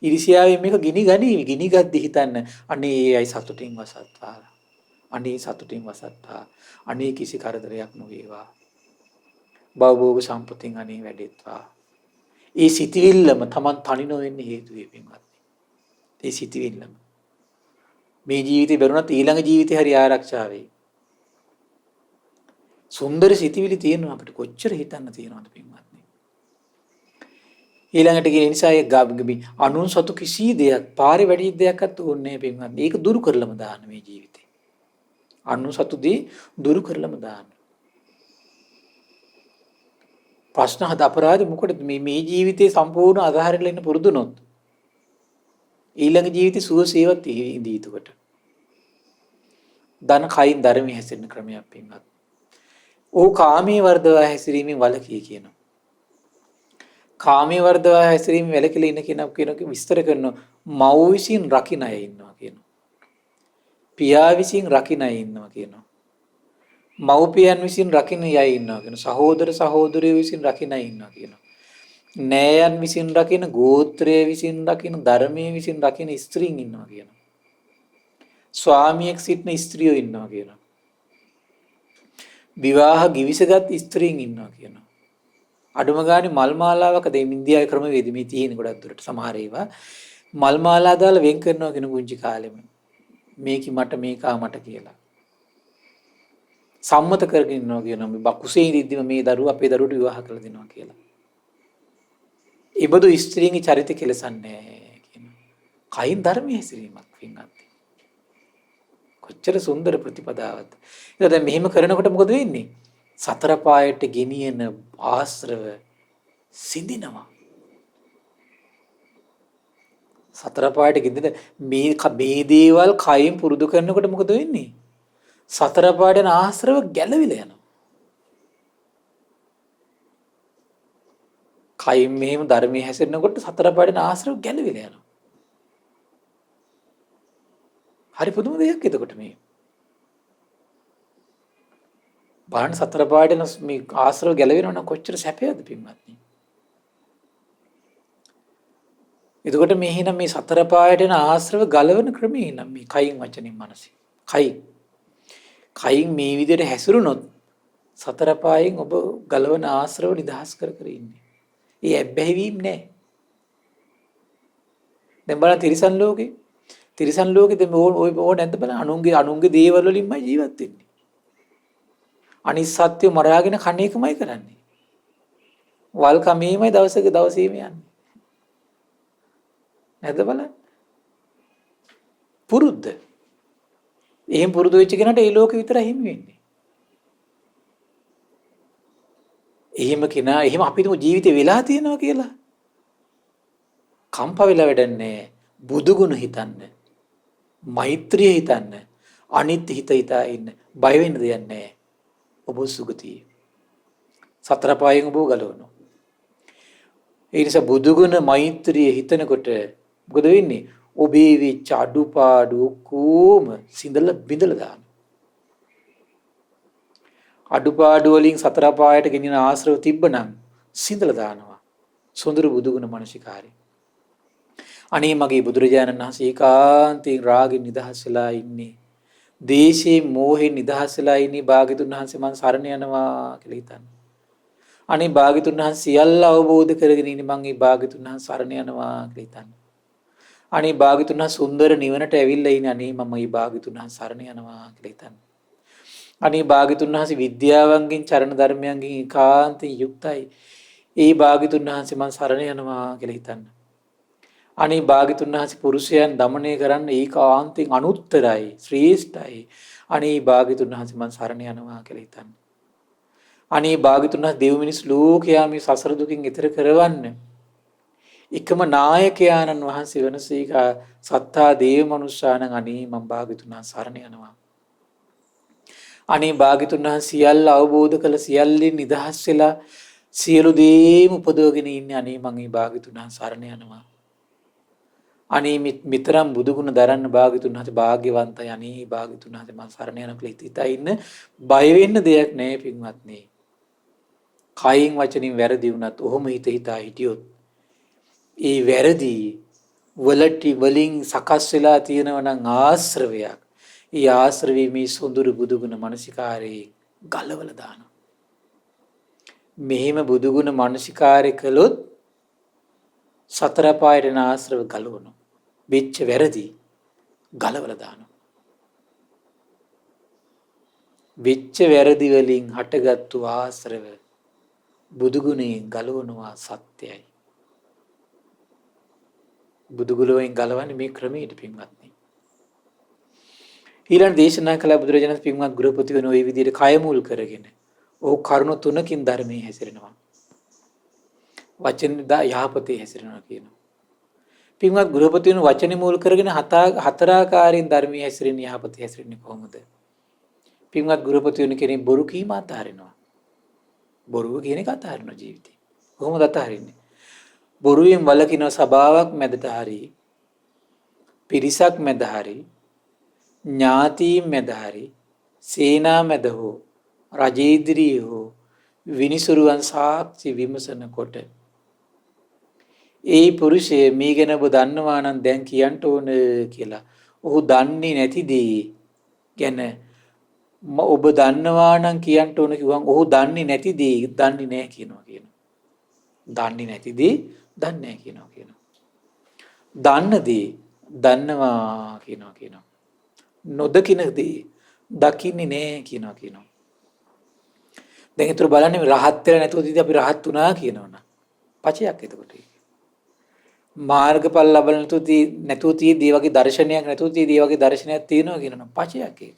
ඉරිසියාවෙන් මේක ගිනි ගද්දි හිතන්න අනේ ඒ අය සතුටින් වසත්තා. අනේ සතුටින් වසත්තා. අනේ කිසි කරදරයක් නොවේවා. භවභෝග සම්පතින් අනේ වැඩෙත්වා. ඒ සිටිවිල්ලම තමන් තනි නොවෙන්න හේතු වේ පින්වත්නි. ඒ සිටිවිල්ලම මේ ජීවිතේ බැරුණත් ඊළඟ ජීවිතේ හරි ආරක්ෂා වෙයි. සුන්දර සිතිවිලි තියෙනවා අපිට කොච්චර හිතන්න තියෙනවද පින්වත්නි. ඊළඟට කියන නිසා ඒ ගාබි අනුන් සතු කිසි දෙයක් පාරේ වැඩි දෙයක්වත් ඕනේ නැහැ පින්වත්. ඒක දුරු කරලම දාන්න මේ ජීවිතේ. අනුන් සතුදී දුරු කරලම දාන්න. ප්‍රශ්න හද අපරාධ මොකටද මේ ජීවිතේ සම්පූර්ණ අදහරලා ඉන්න පුරුදුනොත් ඊළඟ ජීවිතේ සුවසේවත් ඉඳී එතකොට. ධන කයින් ධර්මයේ හැසිරෙන ක්‍රමයක් පින්වත්. ඕ කාමයේ වර්ධවා හැසිරීමෙන් වළකී කියනවා. කාමයේ වර්ධවා හැසිරීමෙන් වැළකීලා ඉන්න කෙනෙක් විස්තර කරනවා මව් විසින් රකින්න අය ඉන්නවා කියනවා. පියා විසින් රකින්න අය ඉන්නවා කියනවා. මව්පියන් විසින් රකින්න අය ඉන්නවා කියනවා. සහෝදර සහෝදරියෝ විසින් රකින්න අය ඉන්නවා කියනවා. නෑයන් විසින් රකින්න, ගෝත්‍රයේ විසින් රකින්න, ධර්මයේ විසින් රකින්න ස්ත්‍රීන් ඉන්නවා කියනවා. ස්වාමියෙක් සිටින ස්ත්‍රියෝ ඉන්නවා කියනවා. විවාහ ගිවිසගත් ස්ත්‍රීන් ඉන්නවා කියනවා. අඩුම ගානේ මල් මාලාවක දැන් ඉන්දියාවේ ක්‍රමවේද මේ තියෙන ගොඩක් දුරට සමහර ඒවා මල් මාලා දාලා වෙන් කරනවා කියන පුංචි කාලෙම මේකි මට මේකා මට කියලා සම්මත කරගෙන ඉන්නවා කියනවා මේ බකුසේ ඉදින්දිම මේ දරුවා අපේ දරුවට විවාහ කරලා දෙනවා කියලා. ඒබඳු ස්ත්‍රීන්ගේ චරිත කෙලසන්නේ කියනවා. කයින් ධර්මයේ හැසිරීමක් වින්වත්. කොච්චර සුන්දර ප්‍රතිපදාවක්ද. ඒක දැන් මෙහෙම කරනකොට මොකද වෙන්නේ? සතර පායට ගෙනියන ආශ්‍රව සිඳිනවා. සතර පායට ගෙනියන මේ දේවල් කයින් පුරුදු කරනකොට මොකද වෙන්නේ? සතර පායට ආශ්‍රව ගැලවිලා යනවා. කයින් මෙහෙම ධර්මයේ හැසිරෙනකොට සතර පායට ආශ්‍රව ගැලවිලා යනවා. හරි පුදුම දෙයක් එතකොට මේ. බාහන සතර පාඩේන මේ ආශ්‍රව ගැලවෙනවා නම් කොච්චර සැපයක්ද පින්වත්නි. එතකොට මේ හිනම් මේ සතර පාඩේන ආශ්‍රව ගලවන ක්‍රමේ නම් මේ කයින් වචනින් මනසින්. කයින් මේ විදිහට හැසිරුණොත් සතර පායෙන් ඔබ ගලවන ආශ්‍රව නිදහස් කර කර ඉන්නේ. ඒ ඇබ්බැහිවීම නෑ. දැන් බලන්න තිරිසන් ලෝකේ. තිරිසන් ලෝකෙද ඕන නැද්ද බලන්න අනුන්ගේ දේවල් වලින්මයි ජීවත් වෙන්නේ. අනිත් සත්‍ය මරාගෙන කණ එකමයි කරන්නේ. වල් කමීමයි දවසක දවසේම යන්නේ. නැද්ද බලන්න? පුරුද්ද. එහෙම පුරුදු වෙච්ච කෙනාට ඒ ලෝකෙ විතරයි හිමි වෙන්නේ. එහෙම අපිට ජීවිතේ වෙලා තියෙනවා කියලා. කම්ප වෙලා වැඩන්නේ බුදු ගුණ හිතන්න. මෛත්‍රිය හිතන්න. අනිත් හිත හිතා ඉන්න. බය වෙන්න දෙයක් නැහැ. ඔබ සුගතිය. සතර පායෙන් ඔබ ගලවනවා. ඒ නිසා බුදු ගුණ මෛත්‍රිය හිතනකොට මොකද වෙන්නේ? ඔබේ විච අඩුපාඩු කොම සිඳලා බිඳලා දානවා. අඩුපාඩු වලින් සතර පායට ගෙනියන ආශ්‍රව තිබ්බනම් සිඳලා දානවා. සොඳුරු බුදු ගුණ මනසිකාරය. අනේ මගේ බුදුරජාණන් වහන්සේ ඒකාන්තයෙන් රාගෙන් නිදහස් වෙලා ඉන්නේ. දේශේ මෝහෙන් නිදහස් වෙලා ඉන්නේ භාග්‍යතුන් වහන්සේ මං සරණ යනවා කියලා හිතන්න. අනේ භාග්‍යතුන් වහන්සේ සියල්ල අවබෝධ කරගෙන ඉන්නේ මං ඒ භාග්‍යතුන් වහන්සේ සරණ යනවා කියලා හිතන්න. අනේ භාග්‍යතුන් වහන්සේ සුන්දර නිවනට ඇවිල්ලා ඉන්නේ අනේ මම මේ භාග්‍යතුන් වහන්සේ සරණ යනවා කියලා හිතන්න. අනේ භාග්‍යතුන් වහන්සේ විද්‍යාවන්ගෙන් චරණ ධර්මයන්ගෙන් ඒකාන්තයෙන් යුක්තයි. ඒ භාග්‍යතුන් වහන්සේ මං සරණ යනවා කියලා හිතන්න. අනේ භාග්‍යතුන් වහන්සේ පුරුෂයන් দমনය කරන්න ඒකාන්තයෙන් අනුත්තරයි ශ්‍රේෂ්ඨයි. අනේ භාග්‍යතුන් වහන්සේ මං සරණ යනවා කියලා හිතන්න. අනේ භාග්‍යතුන් වහන්සේ දෙව් මිනිස් ලෝකයා මේ සසර දුකින් ඈතර කරවන්න එකම නායකයාණන් වහන්සේ වෙනසේක සත්තා දේව මනුෂ්‍යාණන් අනේ මං භාග්‍යතුන් වහන්සේ සරණ යනවා. අනේ භාග්‍යතුන් වහන්සේ සියල්ල අවබෝධ කළ සියල්ලෙන් නිදහස් වෙලා සියලු දේම උපදවගෙන ඉන්නේ අනේ මං මේ භාග්‍යතුන් වහන්සේ සරණ යනවා. අනේ මිතරම් බුදුගුණ දරන්න භාග්‍යතුන් වහන්සේ භාග්‍යවන්තයි අනේ භාග්‍යතුන් වහන්සේ මං සරණ යන කියලා හිතා ඉන්න බය වෙන්න දෙයක් නැහැ පින්වත්නි. කයින් වචනින් වැරදි වුණත් ඔහොම හිතා හිටියොත් ඒ වැරදි වලින් සකස් වෙලා තියෙනවා නම් ආශ්‍රවයක්. ඒ ආශ්‍රවයේ මේ සොඳුරු බුදුගුණ මනසිකාරේ ගලවලා දානවා. මෙහෙම බුදුගුණ මනසිකාරේ කළොත් සතර පායට ආශ්‍රව ගලවනවා. වෙච්ච වැරදි ගලවලා දානවා. වෙච්ච වැරදි වලින් හටගත්තු ආශ්‍රව බුදුගුණයෙන් ගලවනවා සත්‍යයි. බුදුගුලෝෙන් ගලවන්නේ මේ ක්‍රමයට පින්වත්නි. ඊළඟ දේශනා කළ බුදුරජාණන් පින්වත් ගෘහපති වෙන ওই විදිහට කය මුල් කරගෙන ඔහු කරුණු තුනකින් ධර්මයේ හැසිරෙනවා. වචන යහපතේ හැසිරෙනවා කියනවා. පින්වත් ගෘහපති වෙන වචනේ මුල් කරගෙන හතරාකාරයෙන් ධර්මයේ හැසිරෙන යහපතේ හැසිරෙන්නේ කොහොමද? පින්වත් ගෘහපති වෙන කෙනෙක් බොරු කීම අතහරිනවා. බොරුව කියන එක අතහරිනවා ජීවිතේ. කොහොමද අතහරින්නේ? බොරුවෙන් වළකින සබාවක් මැදට හරි පිරිසක් මැද හරි ඥාතීන් මැද හරි සේනා මැද හෝ රජේ ඉදිරියේ හෝ විනිසුරුවන් සාක්ෂි විමසන කොට ඒ පුරුෂය මේ ගැන ඔබ දන්නවා නම් දැන් කියන්න ඕන කියලා ඔහු දන්නේ නැති දේ ගැන ඔබ දන්නවා නම් කියන්න ඕන කිව්වම ඔහු දන්නේ නැති දේ දන්නේ නැහැ කියනවා. දන්නේ නැති දේ දන්නේ නැහැ කියනවා. දන්න දේ දන්නවා කියනවා. නොදකින දේ දකින්නේ නැහැ කියනවා. දැන් ඒතර බලන්නේ රහත් වෙලා නැතුවදී අපි රහත් වුණා කියනවනම් පචයක් එතකොට. මාර්ගඵල ලබන නැතුව තියෙද්දී වගේ දර්ශනයක් නැතුව තියෙද්දී වගේ දර්ශනයක් තියෙනවා කියනවනම් පචයක් ඒක.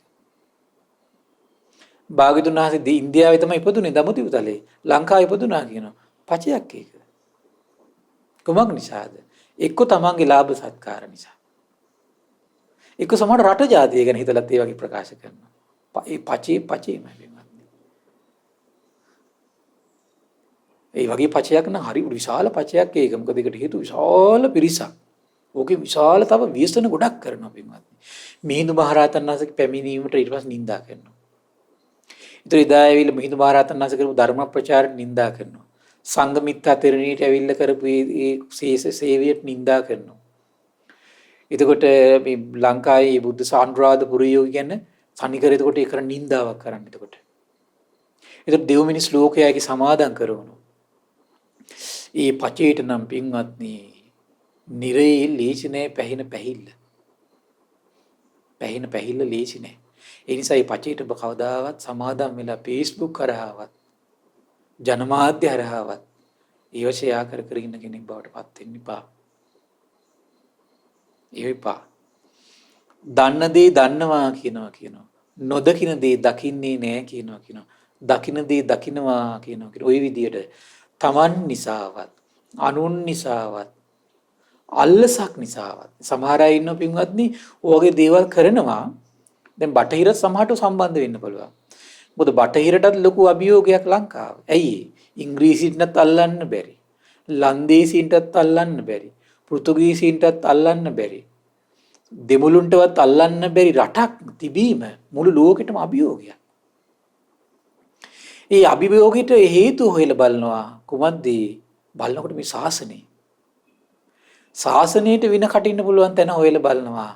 භාග්‍යතුන් වහන්සේ ඉන්දියාවේ තමයි ඉපදුනේ දඹදිව තලේ. ලංකාවේ ඉපදුනා කියනවා. පචයක් ඒක. කොමක් නිසාද? එක්ක තමන්ගේ ලාභ සත්කාර නිසා. එක්ක සමහර රට ජාතිය ගැන හිතලත් ඒ වගේ ප්‍රකාශ කරනවා. ඒ පචේමයි වෙන්නේ. ඒ වගේ පචයක් නම් හරි විශාල පචයක් ඒක. මොකද ඒකට හේතු විශාල පිරිසක්. ඕකේ විශාල තව ව්‍යසන ගොඩක් කරනවා පින්වත්නි. මිහිඳු මහරහතන් වහන්සේගේ පැමිණීමට ඊට පස්සේ නිඳා කරනවා. ඊට ඉදා ඇවිල්ලා මිහිඳු මහරහතන් වහන්සේ කරපු ධර්ම ප්‍රචාරයට නිඳා කරනවා. සංඝමිත්තා තෙරණියට ඇවිල්ලා කරපු ඒ සේවයට නිඳා කරනවා. එතකොට මේ ලංකාවේ බුද්ධ සාන්ද්‍රාධපුරය කියන සනිකර එතකොට ඒ කරන නිඳාවක් කරන්න එතකොට. එතකොට දෙව් මිනිස් ලෝකයාගේ සමාදම් කරනවා. ඒ පචේට නම් පින්වත්නි නිරේ ලේසි නෑ පැහින පැහිල්ල. පැහින පැහිල්ල ලේසි නෑ. ඒ නිසා මේ පචේට ඔබ කවදාවත් සමාදම් වෙලා Facebook කරාවත් ජනමාධ්‍ය හරහාවත් ඊවශයා කර කර ඉන්න කෙනෙක් බවට පත් වෙන්න එපා. ඒවිපා. දන්න දේ දන්නවා කියනවා. නොදකින දේ දකින්නේ නෑ කියනවා. දකින දේ දකින්නවා කියනවා. ওই විදියට Taman නිසාවත් අනුන් නිසාවත් අල්ලසක් නිසාවත් සමහර අය ඉන්න පින්වත්නි ඔයගේ දේවල් කරනවා. දැන් බටහිර සමහරට සම්බන්ධ වෙන්න පුළුවන්. මොකද බටහිරටත් ලොකු අභියෝගයක් ලංකාව. ඇයි? ඉංග්‍රීසින්ටත් අල්ලන්න බැරි. ලන්දේසීන්ටත් අල්ලන්න බැරි. පෘතුගීසීන්ටත් අල්ලන්න බැරි. දෙමුළුන්ටවත් අල්ලන්න බැරි රටක් තිබීම මුළු ලෝකෙටම අභියෝගයක්. ඒ අභියෝගයට හේතු හොයලා බලනවා කුමක්ද? බලනකොට මේ ශාසනය. ශාසනයට වින කටින්න පුළුවන් තැන හොයලා බලනවා.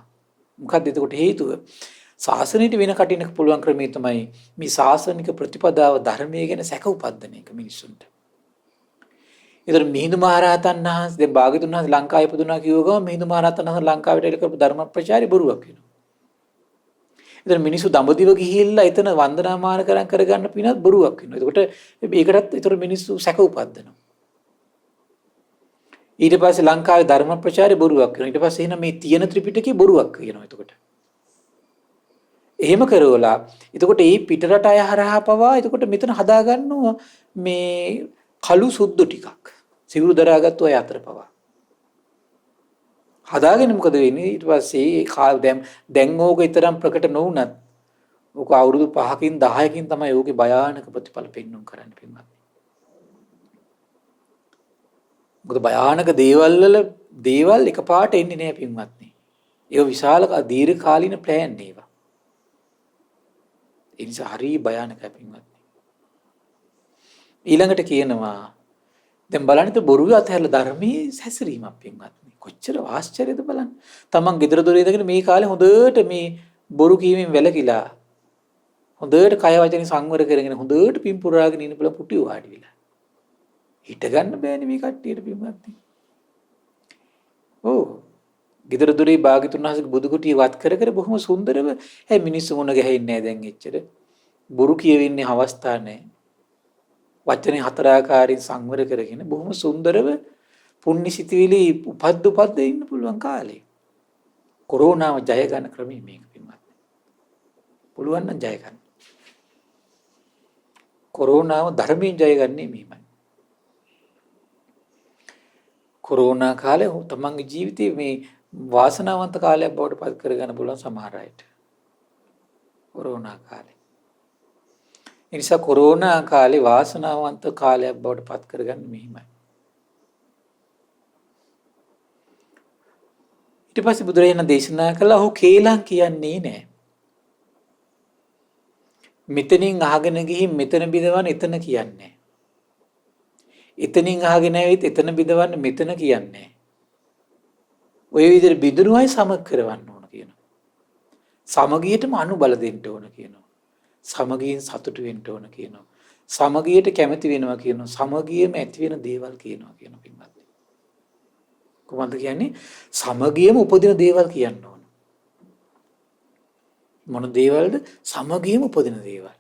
මොකක්ද එතකොට හේතුව? ශාසනයට වෙන කටින්න පුළුවන් ක්‍රමය තමයි මේ ශාසනික ප්‍රතිපදාව ධර්මයේ ගැන සැක උපදින එක මිනිස්සුන්ට. ඒතර මිහිඳු මහරහතන් වහන්සේ දැන් භාග්‍යතුන් වහන්සේ ලංකාවේ ඉපදුනා කියව ගමන් මිහිඳු මහරහතන් වහන්සේ ලංකාවට එල කරපු ධර්ම ප්‍රචාරي බොරුවක් වෙනවා. ඒතර මිනිස්සු දඹදිව ගිහිල්ලා එතන වන්දනාමාන කරගන්න පිනත් බොරුවක් වෙනවා. එතකොට ඒකටත් ඒතර මිනිස්සු සැක උපදිනවා. ඊට පස්සේ ලංකාවේ ධර්ම ප්‍රචාරي බොරුවක් වෙනවා. ඊට පස්සේ එහෙනම් මේ තියෙන ත්‍රිපිටකේ බොරුවක් කියනවා. එතකොට එහෙම කරවලා එතකොට මේ පිටරට අය හරහා පවා එතකොට මෙතන හදාගන්නවා මේ කළු සුද්ධ ටිකක් සිවුරු දරාගත්තු අය අතර පවා හදාගෙන මොකද වෙන්නේ ඊට පස්සේ දැන් ඕක ඊතරම් ප්‍රකට නොවුනත් ඕක අවුරුදු 5කින් 10කින් තමයි ඕකේ භයානක ප්‍රතිඵල පෙන්වන්න කරන්න පින්වත්. මොකද භයානක දේවල් එකපාරට එන්නේ නැහැ පින්වත්නි. ඒක විශාල දීර්ඝකාලීන ප්ලෑන් ඒවා. ඒ නිසා හරි භයානකයි පින්වත්නි. ඊළඟට කියනවා දැන් බලන්න බොරුව අතහැරලා ධර්මයේ හැසිරීමක් පින්වත්නි. කොච්චර ආශ්චර්යද බලන්න. තමන් ගෙදර දොරේ ඉඳගෙන මේ කාලේ හොඳට මේ බොරු කීමෙන් වැළකීලා හොඳට කය වචන සංවර කරගෙන හොඳට පින් පුරාගෙන ඉන්න බල පුටි වාඩි වෙලා. හිට ගන්න බෑනේ මේ කට්ටියට පින්වත්නි. ඔව්. ගෙදර දොරේ භාග්‍යතුන් වහන්සේගේ බුදු කුටිය වත් කර කර බොහොම සුන්දරව හැයි මිනිස්සු මොන ගැහෙන්නේ නැහැ දැන් එච්චර. බොරු කියවෙන්නේ අවස්ථා නැහැ. වචනේ හතර ආකාරයෙන් සංවර කරගෙන බොහොම සුන්දරව පුණ්‍ය සිතුවිලි උපද්ද ඉන්න පුළුවන් කාලේ. කොරෝනාව ජය ගන්න ක්‍රමය මේක පින්වත්. පුළුවන් නම් ජය ගන්න. කොරෝනාව ධර්මයෙන් ජය ගන්නේ මෙහෙමයි. කොරෝනා කාලේ තමන්ගේ ජීවිතේ මේ වාසනාවන්ත කාලයක් බවට පත් කරගන්න පුළුවන් සමහර අයට. කොරෝනා කාලේ. ඒ නිසා කොරෝනා කාලේ වාසනාවන්ත කාලයක් බවට පත් කරගන්න මෙහෙමයි. ඊට පස්සේ බුදුරජාණන් දේශනා කළා ඔහු කේලම් කියන්නේ නැහැ. මෙතනින් අහගෙන ගිහින් මෙතන බිඳවන්න එතන කියන්නේ. එතනින් අහගෙන ඇවිත් එතන බිඳවන්න මෙතන කියන්නේ. ඔය විදිහට බිඳුනුවයි සමග කරවන්න ඕන කියනවා. සමගියටම අනුබල දෙන්න ඕන කියනවා. සමගියෙන් සතුටු වෙන්න ඕන කියනවා. සමගියට කැමති වෙනවා කියනවා. සමගියම ඇති වෙන දේවල් කියනවා පින්වත්. කොහොමද කියන්නේ? සමගියම උපදින දේවල් කියන්න ඕන. මොන දේවල්ද? සමගියම උපදින දේවල්.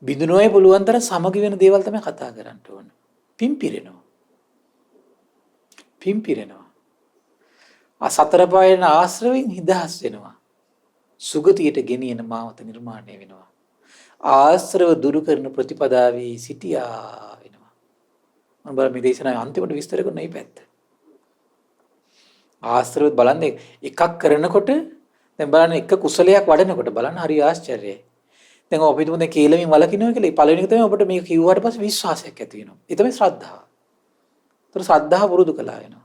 බිඳුනොයි පුළුවන් තරම් සමගි වෙන දේවල් තමයි කතා කරන්න ඕන. පිම්පිරෙනවා. සතර පායන ආශ්‍රවයෙන් හිදහස් වෙනවා. සුගතියට ගෙනියන මාවත නිර්මාණය වෙනවා. ආශ්‍රව දුරු කරන ප්‍රතිපදාවේ සිටියා වෙනවා. මම බලන්න මේ දේශනාවේ අන්තිමට විස්තර කරන මේ පැත්ත. ආශ්‍රව බලන්න එකක් කරනකොට දැන් බලන්න එක කුසලයක් වඩනකොට බලන්න හරි ආශ්චර්යයි. දැන් අපි හිතමු දැන් කේලමින් වලකිනවා කියලා. ඒ පළවෙනි එක තමයි අපිට මේක කිව්වට පස්සේ විශ්වාසයක් ඇති වෙනවා. ඒ තමයි ශ්‍රද්ධාව. ඒතර ශ්‍රද්ධාව පුරුදු කළා වෙනවා.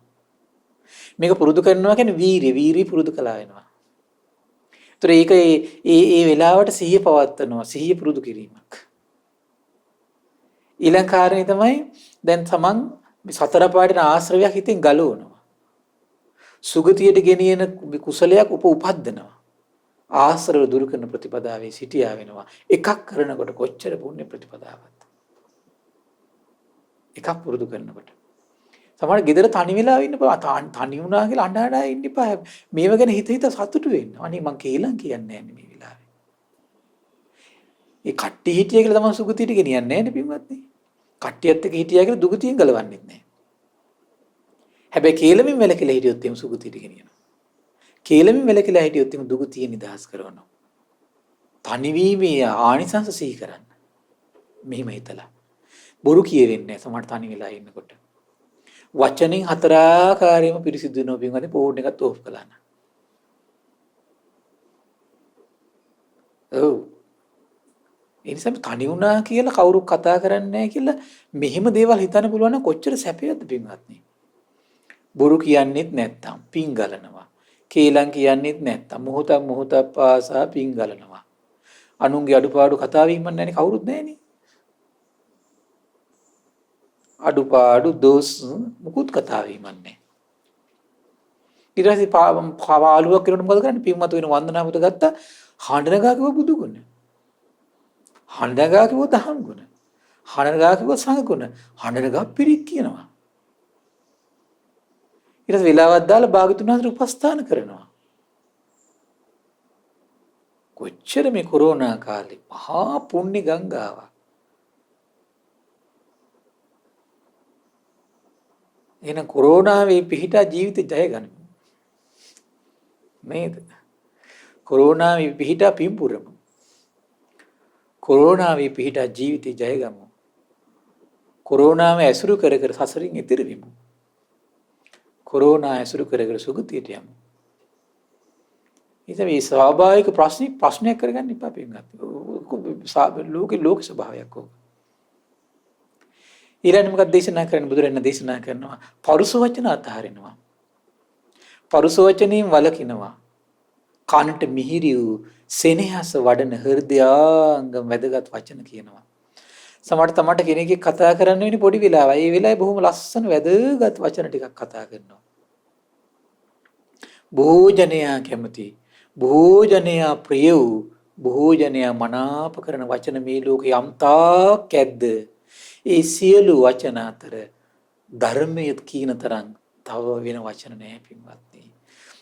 මේක පුරුදු කරනවා කියන්නේ වීරිය පුරුදු කළා වෙනවා. ඒතර ඒක ඒ වෙලාවට සිහිය පවත්වනවා. සිහිය පුරුදු කිරීමක්. ඊළඟ කාරණේ තමයි දැන් තමන් සතර පාටින ආශ්‍රවයක් හිතින් ගලවනවා. සුගතියට ගෙනියන කුසලයක් උපද්දනවා. ආශ්‍රව දුරු කරන ප්‍රතිපදාවේ සිටියා වෙනවා. එකක් කරනකොට කොච්චර පුණ්‍ය ප්‍රතිපදාවක්. එකක් පුරුදු කරනකොට. සමහර ගෙදර තනි වෙලා ඉන්න බා තනි වුණා කියලා අඬ ඉන්න එපා. මේව ගැන හිත සතුටු වෙන්න. අනේ මං කේලම් කියන්නේ නැහැ මේ වෙලාවේ. ඒ කට්ටි හිටිය කියලා තමයි සුගතියට ගෙනියන්නේ නැහැ නේ පින්වත්නි. කට්ටියත් එක්ක හිටියා කියලා දුගතියෙන් ගලවන්නෙත් නැහැ. හැබැයි කේලමින් වැළකීලා හිටියොත් එම් සුගතියට ගෙනියනවා. කේලමින් වැළකීලා හිටියොත් එම් දුගතිය නිදහස් කරනවා. තනිවීමේ ආනිසංස සිහි කරන්න. මෙහිම හිතලා. බොරු කියෙන්නේ නැහැ සමහර තනි වෙලා ඉන්නකොට. වචනෙන් හතරාකාරයෙන්ම පිරිසිදු වෙනවා පින්වත්නි ෆෝන් එකත් ඕෆ් කළා නම්. ඔව්. ඒ නිසා තනි වුණා කියලා කවුරුත් කතා කරන්නේ නැහැ කියලා මෙහෙම දේවල් හිතන්න පුළුවන් නම් කොච්චර සැපයක්ද පින්වත්නි. බොරු කියන්නේත් නැත්තම් පිං ගලනවා. කේලම් කියන්නේත් නැත්තම් මොහොතක් පාසා පිං ගලනවා. අනුන්ගේ අඩුපාඩු කතා වීමක් නැන්නේ කවුරුත් නැහනේ. අඩුපාඩු දොස් මුකුත් කතා වීමක් නැහැ. ඊට පස්සේ පාළුවක් කරනකොට මොකද කරන්නේ? පින්මතු වෙන වන්දනාවත ගත්තා හඬනගා කිව්ව බුදු ගුණ. හඬනගා කිව්ව දහම් ගුණ. හඬනගා කිව්ව සංඝ ගුණ. හඬනගා පිරික් කියනවා. ඊට පස්සේ වෙලාවක් දාලා භාගතුන් වහන්සේ උපස්ථාන කරනවා. කොච්චර මේ කොරෝනා කාලේ මහා පුණ්‍ය ගංගාවක්. එහෙනම් කොරෝනාවේ පිහිටා ජීවිතය ජය ගනිමු. නේද? කොරෝනාවේ පිහිටා පිම්පුරමු. කොරෝනාවේ පිහිටා ජීවිතය ජය ගමු. කොරෝනාව ඇසුරු කර කර සසරින් එතෙර වෙමු. කොරෝනා ඇසුරු කර කර සුගතියට යමු. ඉතින් මේ ස්වාභාවික ප්‍රශ්නයක් කරගන්න එපා පින්වත්. ලෝක ස්වභාවයක් ඕක. ඊළඟ මොකක්ද දේශනා කරන්න බුදුරජාණන් දේශනා කරනවා පරුස වචන අතහරිනවා. පරුස වචනෙන් වළකිනවා. කනට මිහිරි වූ සෙනෙහස වඩන හෘදයාංගම වැදගත් වචන කියනවා. සමහර තමට කෙනෙක්ගේ කතා කරන්න වෙන්නේ පොඩි වෙලාවයි. ඒ වෙලාවේ බොහොම ලස්සන වැදගත් වචන ටිකක් කතා කරනවා. භෝජනයා කැමති, භෝජනයා ප්‍රිය වූ, භෝජනයා මනාප කරන වචන මේ ලෝකේ යම්තාක් ඇද්ද? ඒ සියලු වචන අතර ධර්මයේ කීන තරම් තව වෙන වචන නැහැ පින්වත්නි.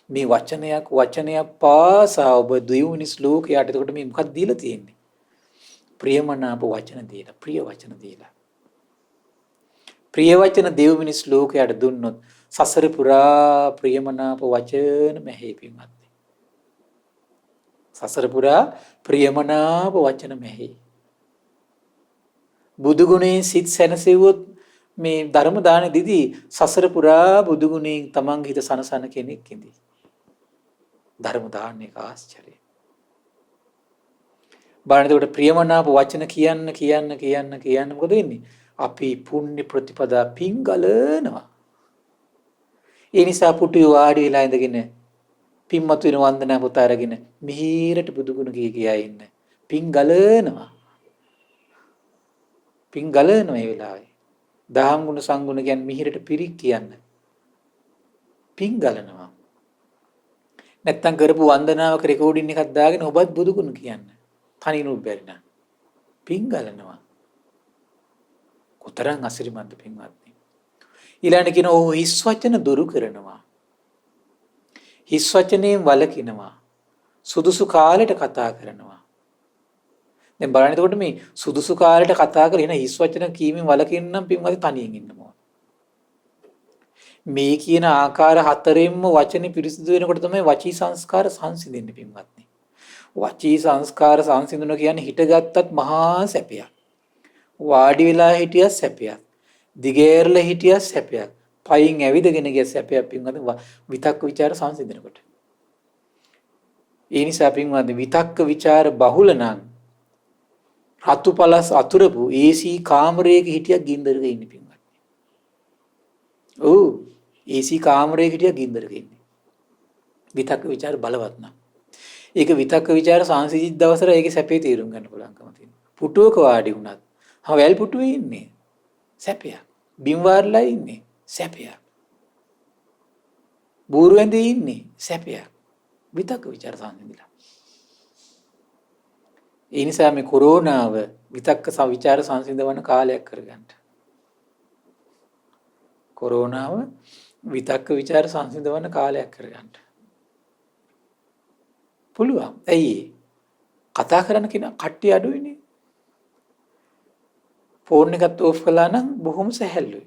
මේ වචනයක් පාසා ඔබ දෙවුනි ශ්ලෝකයට එතකොට මේ මොකක්ද දීලා තියෙන්නේ? ප්‍රියමනාප වචන දීලා, ප්‍රිය වචන දීලා. ප්‍රිය වචන දෙව් මිනිස් ලෝකයට දුන්නොත් සසර පුරා ප්‍රියමනාප වචන මෙහි පින්වත්නි. සසර පුරා ප්‍රියමනාප වචන මෙහි. බුදු ගුණයෙන් සිත් සැනසෙව්වොත් මේ ධර්ම දාන දිදී සසර පුරා බුදු ගුණයෙන් තමන්ගේ හිත සනසන කෙනෙක් ඉඳී. ධර්ම දාන්නේ ආශ්චර්යයි. බලන්න එතකොට ප්‍රියමනාප වචන කියන්න මොකද වෙන්නේ? අපි පුණ්‍ය ප්‍රතිපදා පිං ගලනවා. ඒ නිසා පුටුවේ වාඩි වෙලා ඉඳගෙන පින්මත් වෙන වන්දනා පොත අරගෙන මිහිරට බුදු ගුණ කියා ඉන්න. පිං ගලනවා. පිං ගලනවා මේ වෙලාවේ. දහම් ගුණ සංගුණ කියන්නේ මිහිරට පිරික් කියන්න. පිං ගලනවා. නැත්තම් කරපු වන්දනාවක රෙකෝඩින් එකක් දාගෙන ඔබත් බුදු ගුණ කියන්න. තනිනුත් බැරි නම්. පිං ගලනවා. කොතරම් අසිරිමත්ද පින්වත්නි. ඊළඟට කියන ඕ හිස් වචන දුරු කරනවා. හිස් වචනයෙන් වළකිනවා. සුදුසු කාලෙට කතා කරනවා. දැන් බලන්න එතකොට මේ සුදුසු කාලෙට කතා කරගෙන හිස් වචන කීමෙන් වළකින්නම් පින්වත්නි තනියෙන් ඉන්න ඕන. මේ කියන ආකාර හතරෙන්ම වචනේ පිරිසිදු වෙනකොට තමයි වචී සංස්කාර සංසිඳෙන්නේ පින්වත්නි. වචී සංස්කාර සංසිඳන කියන්නේ හිටගත්තත් මහා සැපයක්. වාඩි වෙලා හිටියත් සැපයක්. දිගේරලා හිටියත් සැපයක්. පයින් ඇවිදගෙන ගිය සැපයක් පින්වත්නි විතක්ක ਵਿਚාර සංසිඳනකොට. ඒ නිසා පින්වත්නි විතක්ක ਵਿਚාර බහුල නම් රතු පළස් අතුරපු AC කාමරයක හිටියක් ගින්දරක ඉන්නේ පින්වත්නි. ඔව් AC කාමරයක හිටියක් ගින්දරක ඉන්නේ. විතක්ක ਵਿਚාර බලවත් නම්. ඒක විතක්ක ਵਿਚාර සංසිඳිච්ච දවසට ඒකේ සැපේ තීරුම් ගන්න පුළුවන්කම තියෙනවා. පුටුවක වාඩි වුණත් වැල් පුටුවේ ඉන්නේ සැපයක්. බිම් වාරලා ඉන්නේ සැපයක්. බూరు ඇඳේ ඉන්නේ සැපයක්. විතක්ක ਵਿਚාර සංසිඳිලා. ඒ නිසා මේ කොරෝනාව විතක්ක විචාර සංසිඳවන කාලයක් කරගන්න. කොරෝනාව විතක්ක ਵਿਚාර සංසිඳවන කාලයක් කරගන්න. පුළුවන්. ඇයි කතා කරන්න කෙනා කට්ටිය අඩුයිනේ. ෆෝන් එකත් ඕෆ් කළා නම් බොහොම සැහැල්ලුයි.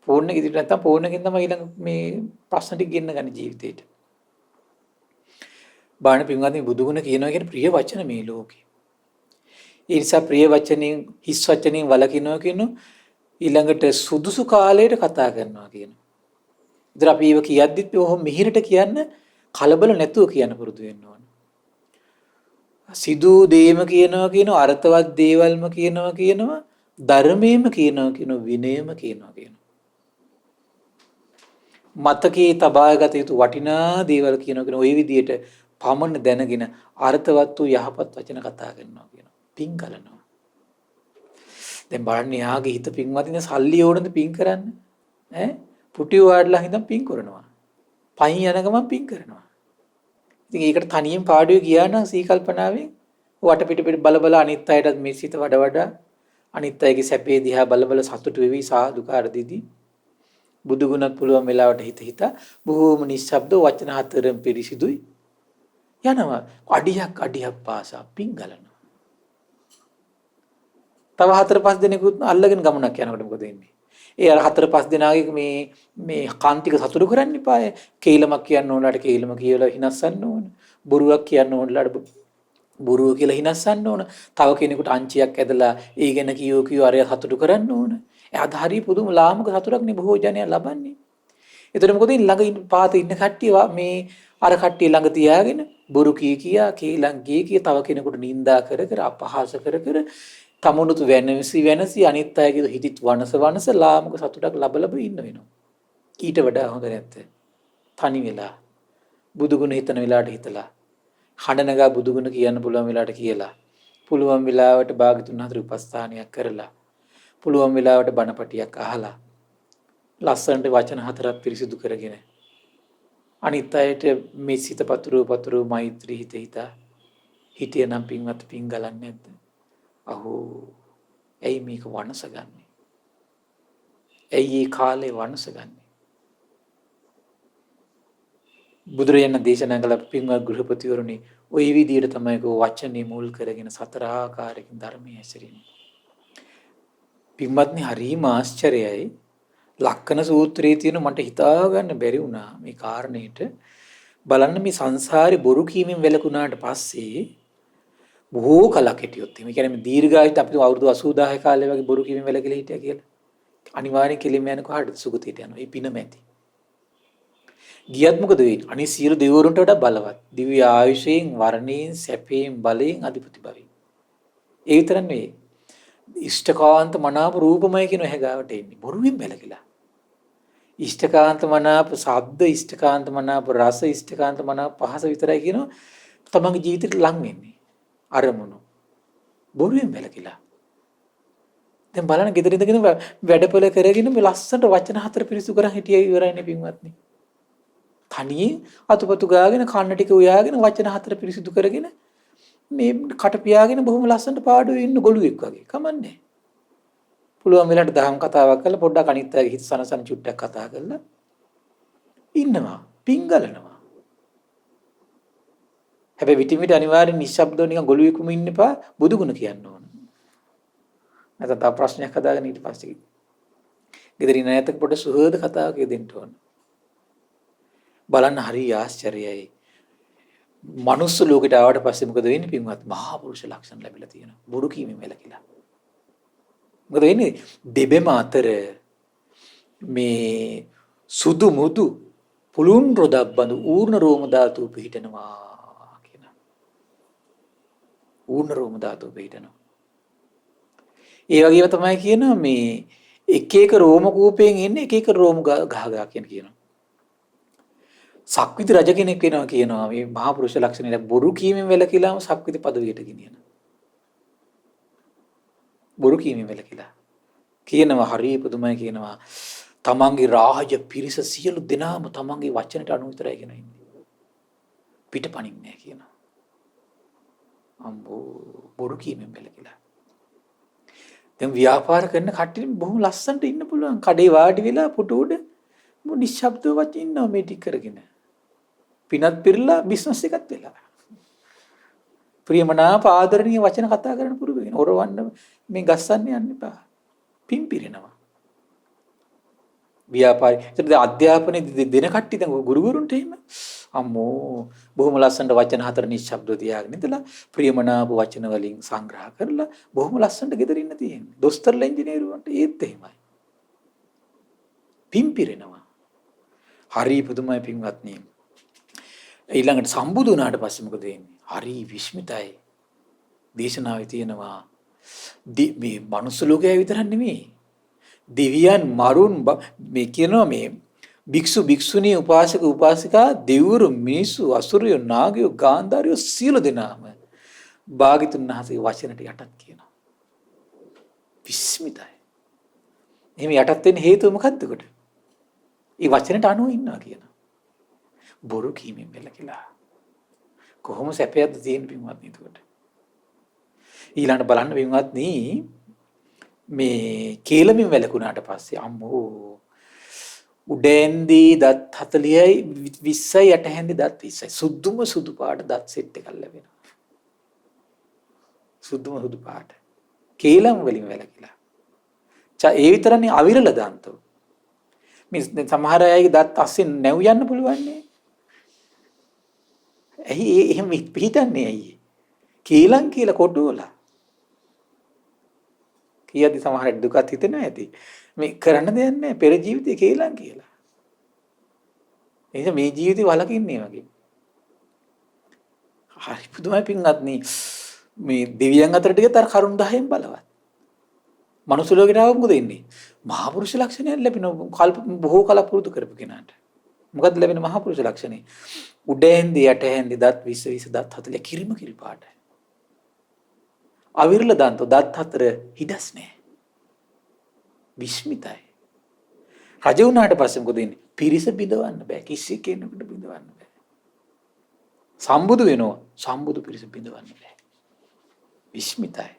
ෆෝන් එක ඉදිරියට නැත්තම් ෆෝන් එකෙන් තමයි ඊළඟ මේ ප්‍රශ්න ටික ගෙන්න ගන්න ජීවිතේට. බාණ පින්වත්නි බුදුගුණ කියනවා කියන්නේ ප්‍රිය වචන මේ ලෝකේ. ඒ නිසා ප්‍රිය වචනෙන් හිස් වචනෙන් වළකිනවා කියන ඊළඟට සුදුසු කාලයට කතා කරනවා කියනවා. ඉතින් අපි ඒව කියද්දිත් ඔහොම මිහිරට කියන්න කලබල නැතුව කියන්න පුරුදු වෙන්න ඕන. සිදු දේම කියනවා අර්ථවත් දේවල්ම කියනවා ධර්මයේම කියනවා විනයම කියනවා. මතකයේ තබාගත යුතු වටිනා දේවල් කියනවා ওই විදිහට පමණ දැනගෙන අර්ථවත් වූ යහපත් වචන කතා කරනවා කියනවා. පිං ගලනවා. දැන් බලන්න යාගේ හිත පිංවතින සල්ලි ඕනද පිං කරන්න? පුටි වාඩලා හින්දා පිං කරනවා. පයින් යන ගමන් පිං කරනවා. ඉතින් ඒකට තනියෙන් පාඩුවේ ගියා නම් සීකල්පනාවෙන් වටපිට බල අනිත් අයටත් මේ සිත වඩා අනිත් අයගේ සැපේ දිහා බල සතුටු වෙවි සාදුකාර දීදී බුදු ගුණත් පුළුවන් වෙලාවට හිත බොහෝම නිශ්ශබ්ද වචන හතරෙන් පිරිසිදුයි යනවා අඩියක් පාසා පිං ගලනවා. තව 4-5 දෙනෙකුත් අල්ලගෙන ගමනක් යනකොට මොකද වෙන්නේ? ඒ අර 4-5 දෙනාගේ මේ කාන්තික සතුටු කරන්න එපාය. කේලමක් කියන්න ඕනලාට කේලම කියලා හිනස්සන්න ඕන. බොරුවක් කියන්න ඕනලාට බොරුව කියලා හිනස්සන්න ඕන. තව කෙනෙකුට අංචියක් ඇදලා ඒ ගැන කියෝ අරය සතුටු කරන්න ඕන. එයාට හරිය පුදුම ලාමක සතුටක් නේ බොහෝ ජනයා ලබන්නේ. ඒතර මොකද ළඟ පාත ඉන්න කට්ටිය මේ අර කට්ටිය ළඟ තියාගෙන බොරු කියා කේලම් කිය තව කෙනෙකුට නිඳා කර අපහාස කර තමුණුත් වෙනසි අනිත් අයගේ හිතිත් වනස ලාමක සතුටක් ලබ ඉන්න වෙනවා. ඊට වඩා හොඳ නැත්te. තනි වෙලා බුදුගුණ හිතන වෙලාවට හිතලා හඬනගා බුදුගුණ කියන්න පුළුවන් වෙලාවට කියලා පුළුවන් වෙලාවට භාගතුන් හතර උපස්ථානයක් කරලා පුළුවන් වෙලාවට බණපටියක් අහලා ලස්සනට වචන හතරක් පිරිසිදු කරගෙන අනිත් අයට මේ සිත පතුරු මෛත්‍රී හිතා හිටියනම් පින්වත් පින් ගලන්නේ නැද්ද? අහෝ ඇයි මේක වනසගන්නේ? ඇයි මේ කාලේ වනසගන්නේ? බුදුරජාණන් දේශනා කළ පින්වත් ගෘහපතිවරුනි ওই විදිහට තමයි වචනේ මුල් කරගෙන සතර ආකාරයකින් ධර්මයේ හැසිරෙන්නේ. පින්වත්නි හරිම ආශ්චර්යයි. ලක්කන සූත්‍රයේ තියෙන මට හිතා ගන්න බැරි වුණා මේ කාරණේට. බලන්න මේ සංසාරේ බොරු කීමෙන් වැළකුණාට පස්සේ බොහෝ කලක් හිටියොත් මේ කියන්නේ මේ දීර්ඝායුෂ අපිට අවුරුදු 80000 කාලේ වගේ බොරු කීමෙන් වැළකීලා හිටියා කියලා. අනිවාර්යෙන් කෙලින්ම යන කොහාටද සුගතියට යනවා. ඒ පින මැති. ගියත් මොකද වෙන්නේ? අනිත් සියලු දෙවිවරුන්ට වඩා බලවත්. දිව්‍ය ආයුෂයෙන්, වර්ණයෙන්, සැපයෙන්, බලයෙන් අධිපති භවෙන්. ඒ විතර නෙවෙයි. ඉෂ්ඨකාන්ත මනාප රූපමය කියන හැගාවට එන්නේ. බොරුවෙන් වැළකීලා. ඉෂ්ඨකාන්ත මනාප ශබ්ද, ඉෂ්ඨකාන්ත මනාප රස, ඉෂ්ඨකාන්ත මනාප පහස විතරයි කියනවා තමන්ගේ ජීවිතේට ලං වෙන්නේ. අරමුණු. බොරුවෙන් වැළකීලා. දැන් බලන්න ගෙදර ඉඳගෙන වැඩපොළ කරගෙන මේ ලස්සනට වචන හතර පිරිසු කරන් හිටියේ ඉවරයිනේ පින්වත්නි. තනියේ අතුපතු ගාගෙන කන්න ටික උයාගෙන වචන හතර පිරිසිදු කරගෙන මේ කට පියාගෙන බොහොම ලස්සනට පාඩුවේ ඉන්න ගොළුෙක් වගේ. කමන්නේ. පුළුවන් වෙලාවට දහම් කතාවක් කරලා පොඩ්ඩක් අනිත් අයගේ හිත සනසන චුට්ටක් කතා කරලා ඉන්නවා. පිංගලනවා. හැබැයි විටින් විට අනිවාර්යෙන් නිශ්ශබ්දව නිකන් ගොළුෙකුම ඉන්න එපා බුදු ගුණ කියන්න ඕන. නැත්නම් තා ප්‍රශ්නයක් හදාගෙන ඊට පස්සේ ගෙදරින් නැතක පොඩ සුහද කතාවක් දෙන්න ඕන. බලන්න හරි ආශ්චර්යයි. මනුස්ස ලෝකයට ආවට පස්සේ මොකද වෙන්නේ පින්වත්? මහා පුරුෂ ලක්ෂණ ලැබිලා තියෙනවා. බොරු කීමෙන් වැළකීලා. මොකද වෙන්නේ? දෙබෙම අතර මේ සුදු මුදු පුලුන් රොදක් බඳු ඌර්ණ රෝම ධාතු පිහිටනවා කියන. ඌර්ණ රෝම ධාතු පිහිටනවා. ඒ වගේම තමයි කියනවා මේ එක එක රෝම කූපයෙන් එන්නේ එක එක රෝම ගහ කියනවා. සක්විති රජ කෙනෙක් වෙනවා කියනවා මේ මහා පුරුෂ ලක්ෂණය බොරු කීමෙන් වැළකීලාම සක්විති පදවියට ගෙනියන. බොරු කීමෙන් වැළකීලා. කියනවා හරිය පුදුමයි කියනවා තමන්ගේ රාජ පිරිස සියලු දෙනාම තමන්ගේ වචනට අනුව විතරයි කියන ඉන්නේ. පිටපණින්නේ නැහැ කියනවා. අම්බෝ බොරු කීමෙන් වැළකීලා. දැන් ව්‍යාපාර කරන කට්ටිය බොහොම ලස්සනට ඉන්න පුළුවන්. කඩේ වාඩි වෙලා පුටු උඩ නිශ්ශබ්දව වචින් ඉන්නවා මේ ටික කරගෙන. පිනත් පිරලා බිස්නස් එකත් වෙලා. ප්‍රියමනාප ආදරණීය වචන කතා කරන්න පුරුදු වෙන. ඔරවන්න මේ ගස්සන්න යන්න එපා. පින් පිරෙනවා. ව්‍යාපාරي. ඒතර අධ්‍යාපනයේ දෙන කට්ටිය දැන් ගුරුවරුන්ට එහෙම අම්මෝ බොහොම ලස්සනට වචන හතර නිශ්ශබ්දව තියාගෙන ඉඳලා ප්‍රියමනාප වචන වලින් සංග්‍රහ කරලා බොහොම ලස්සනට ගෙදර ඉන්න තියෙන්නේ. දොස්තරලා ඉංජිනේරුවන්ට ඒත් එහෙමයි. පින් පිරෙනවා. හරි පුදුමයි පින්වත්නි. ඊළඟට සම්බුදු වුණාට පස්සේ මොකද වෙන්නේ? හරි විශ්මිතයි. දේශනාවේ තියෙනවා මේ මනුස්ස ලෝකයේ විතරක් නෙමෙයි. දෙවියන් මරුන් මේ කියනවා මේ භික්ෂු භික්ෂුණී උපාසක උපාසිකා දෙවිවරු මිනිස්සු අසුරයෝ නාගයෝ ගාන්ධාරයෝ සියලු දෙනාම භාග්‍යතුන් වහන්සේගේ වචනට යටත් කියනවා. විශ්මිතයි. එහෙම යටත් වෙන්න හේතුව මොකක්ද කොට? ඒ වචනට අනුව ඉන්නවා කියන. බොරු කීමෙන් වැළකීලා. කොහොම සැපයක්ද තියෙන පින්වත්නි එතකොට. ඊළඟට බලන්න පින්වත්නි මේ කේලමින් වැළකුණාට පස්සේ අම්මෝ උඩෙන්දී දත් 40යි 20යි යටහැන්දි දත් 20යි සුදුම සුදු පාට දත් සෙට් එකක් ලැබෙනවා. සුදුම සුදු පාට. කේලම් වලින් වැළකීලා. ඒ විතරනේ අවිරල දාන්තෝ. මේ සමහර අයගේ දත් අස්සෙන් නැව් යන්න පුළුවන් නේ. ඇයි එහෙම පිටින්නේ ඇයි? කේලම් කියලා කොටුවල. කීයද සමහර දුකත් හිතෙන ඇති. මේ කරන්න දෙයක් නැහැ පෙර ජීවිතේ කේලම් කියලා. එහෙනම් මේ ජීවිතේ වලකින්නේ වගේ. හරි පුදුමයි පින්වත්නි. මේ දෙවියන් අතරට ගියත් අර කරුණ 10න් බලවත්. මනුස්ස ලෝකයට ආවම මොකද වෙන්නේ? මහා පුරුෂ ලක්ෂණයක් ලැබෙනවා. කල්ප බොහෝ කල පුරුදු කරපු කෙනාට. මොකද ලැබෙන මහා පුරුෂ ලක්ෂණේ? උඩෙන්දී යටෙන්දී දත් 20 20 දත් 40 කිරිම කිරි පාටයි. අවිරල දන්ත දත් 4 හිඩස් නෑ. විස්මිතයි. රජ වුණාට පස්සේ මොකද වෙන්නේ? පිරිස බිඳවන්න බෑ. කිසි කෙනෙකුට බිඳවන්න බෑ. සම්බුදු වෙනවා. සම්බුදු පිරිස බිඳවන්න බෑ. විස්මිතයි.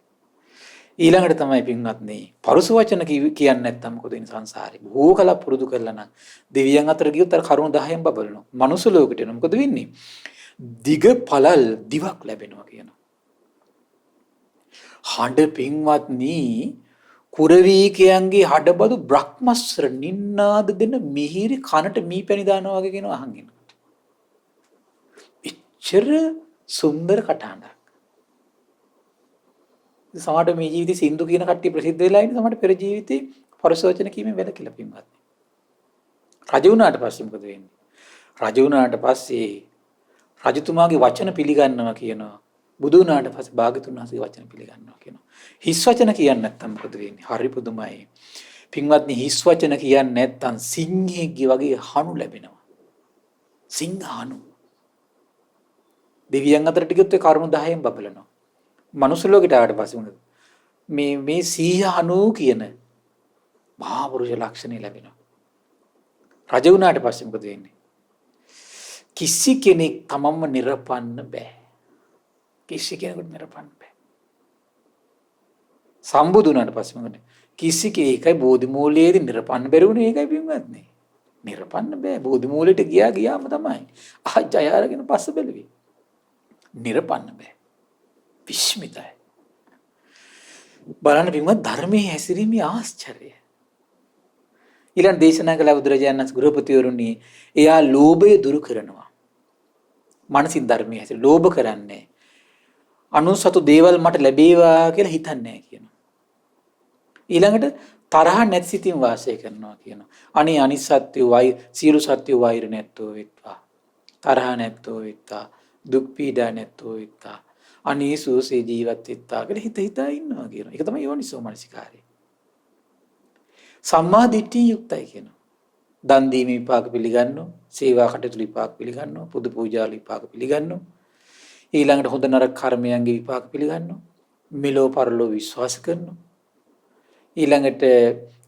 ඊළඟට තමයි පින්වත්නි පරුස වචන කියන්නේ නැත්තම් මොකද වෙන්නේ සංසාරේ? බොහෝ කල පුරුදු කරලා නම් දෙවියන් අතර ගියොත් අර කරුණු 10න් බබලනවා. මනුස්ස ලෝකෙට එනවා. මොකද වෙන්නේ? දිග පළල් දිවක් ලැබෙනවා කියනවා. හඬ පින්වත්නි පුරවීකයන්ගේ හඩබදු බ්‍රහ්මස්ත්‍ර නින්නාද දෙන මිහිරි කනට මී පැණි දානවා වගේ කියනවා අහන් ඉන්නකොට. එච්චර සුන්දර කටහඬක්. සමහරට මේ ජීවිතේ සින්දු කියන කට්ටිය ප්‍රසිද්ධ වෙලා ඉන්නේ සමහරට පෙර ජීවිතේ පරස වචන කීමෙන් වැළකීලා පින්වත්. රජ වුණාට පස්සේ මොකද වෙන්නේ? රජ වුණාට පස්සේ රජතුමාගේ වචන පිළිගන්නවා කියනවා. බුදු වුණාට පස්සේ භාග්‍යතුන් වහන්සේගේ වචන පිළිගන්නවා කියනවා. හිස් වචන කියන්නේ නැත්තම් මොකද වෙන්නේ? හරි පුදුමයි. පින්වත්නි හිස් වචන කියන්නේ නැත්තම් සිංහෙක්ගේ වගේ හනු ලැබෙනවා. සිංහ හනු. දෙවියන් අතරට ගියොත් ඒ කරුණු 10න් බබලනවා. මනුස්ස ලෝකයට ආවට පස්සේ මොකද? මේ සීහ හනු කියන මහා පුරුෂ ලක්ෂණ ලැබෙනවා. රජ වුණාට පස්සේ මොකද වෙන්නේ? කිසි කෙනෙක් තමන්ව නිරපන්න බෑ. කිසි කෙනෙකුට නිරපන්න බෑ. සම්බුදු වුණාට පස්සේ මොකද? කිසි කෙනෙක්යි බෝධි මූලයේදී නිරපන්න බැරි වුණේ ඒකයි පින්වත්නි. නිරපන්න බෑ. බෝධි මූලයට ගියාම තමයි. ආජය අරගෙන පස්ස බැලුවේ. නිරපන්න බෑ. විස්මිතයි. බලන්න පින්වත් ධර්මයේ හැසිරීමේ ආශ්චර්යය. ඊළඟ දේශනා කළ බුදුරජාණන් වහන්සේ ගෘහපතිවරුනි එයා ලෝභය දුරු කරනවා. මානසික ධර්මයේ හැසිර ලෝභ කරන්නේ. අනුසතු දේවල් මට ලැබේවා කියලා හිතන්නේ නැහැ කියනවා. ඊළඟට තරහ නැති සිතින් වාසය කරනවා කියනවා. අනේ අනිසත්ත්‍ය වයි සියලු සත්‍ය වෛර නැත්තෝ වෙත්වා. තරහ නැත්තෝ වෙත්වා. දුක් පීඩා නැත්තෝ වෙත්වා. අනේ සුවසේ ජීවත් වෙත්වා කියලා හිතා ඉන්නවා කියනවා. ඒක තමයි යෝනිසෝ මනසිකාරය. සම්මා දිට්ඨිය යුක්තයි කියනවා. දන් දීම විපාක පිළිගන්නෝ, සේවා කටයුතු විපාක පිළිගන්නෝ, පුදු පූජා විපාක පිළිගන්නෝ. ඊළඟට හොඳ නරක කර්මයන්ගේ විපාක පිළිගන්නෝ. මෙලෝ පරලෝ විශ්වාස කරනවා. ඊළඟට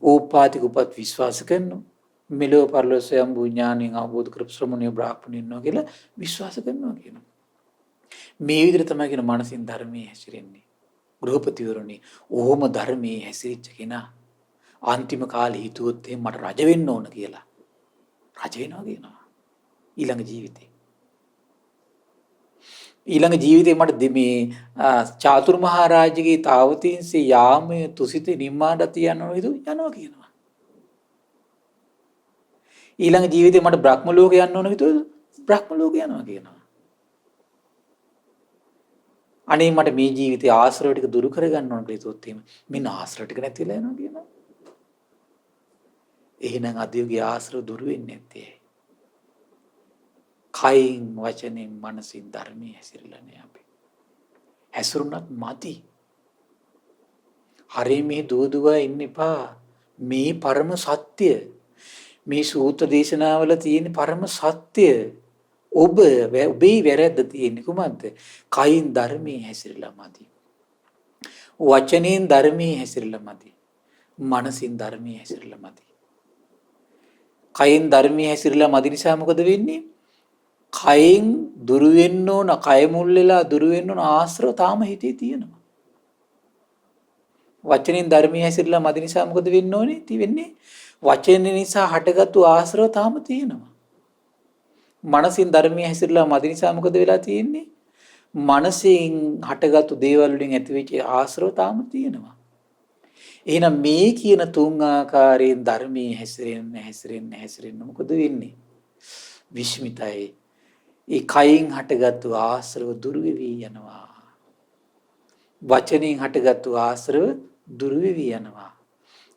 ඕපාතික උපත් විශ්වාස කරනවා. මෙලෝ පරලෝ ස්වයම්බු ඥාණයෙන් අවබෝධ කරපු ශ්‍රමණීය බ්‍රාහ්මණය ඉන්නවා කියලා විශ්වාස කරනවා කියනවා. මේ විදිහට තමයි කියන මානසික ධර්මයේ හැසිරෙන්නේ. ගෘහපතිවරුනි, ඕම ධර්මයේ හැසිරිච්ච කෙනා අන්තිම කාලේ හිතුවොත් මට රජ වෙන්න ඕන කියලා. රජ වෙනවා කියනවා. ඊළඟ ජීවිතේ. ඊළඟ ජීවිතේ මට මේ චාතුරු මහරජගේ තාවතින්සේ යාමයේ තුසිතේ නිම්මාඩති යනවා කියනවා. ඊළඟ ජීවිතේ මට බ්‍රහ්ම ලෝක යන්න ඕන හිතුවද? බ්‍රහ්ම ලෝක යනවා කියනවා. අනේ මට මේ ජීවිතේ ආශ්‍රව ටික දුරු කරගන්න ඕන කියලා හිතුවොත් මෙන්න ආශ්‍රව ටික නැති වෙලා යනවා කියනවා. එහෙනම් අධියෝගී ආශ්‍රව දුරු වෙන්නේ නැත්තේ. කයින් වචනෙන් මනසින් ධර්මයේ හැසිරෙලා නෑ අපි. හැසිරුණත් මදි. හරි මේ දුව ඉන්න එපා. මේ පරම සත්‍ය. මේ සූත්‍ර දේශනාවල තියෙන පරම සත්‍ය. ඔබේ වැරද්ද තියෙන්නේ කුමක්ද? කයින් ධර්මයේ හැසිරෙලා මදි. වචනෙන් ධර්මයේ හැසිරෙලා මදි. මනසින් ධර්මයේ හැසිරෙලා මදි. කයින් ධර්මයේ හැසිරලා මදි නිසා මොකද වෙන්නේ? කයින් දුරු වෙන්න ඕන, කය මුල් වෙලා දුරු වෙන්න ඕන ආශ්‍රව තාම හිතේ තියෙනවා. වචනෙන් ධර්මයේ හැසිරලා මදි නිසා මොකද වෙන්න ඕනේ? වෙන්නේ වචන නිසා හටගත්තු ආශ්‍රව තාම තියෙනවා. මනසින් ධර්මයේ හැසිරලා මදි නිසා මොකද වෙලා තියෙන්නේ? මනසෙන් හටගත්තු දේවල් වලින් ඇතිවෙච්ච ආශ්‍රව තාම තියෙනවා. එහෙනම් මේ කියන තුන් ආකාරයෙන් ධර්මයේ හැසිරෙන්න මොකද වෙන්නේ? විස්මිතයි. ඒ කයින් හටගත්තු ආශ්‍රව දුරු වෙවි යනවා. වචනෙන් හටගත්තු ආශ්‍රව දුරු වෙවි යනවා.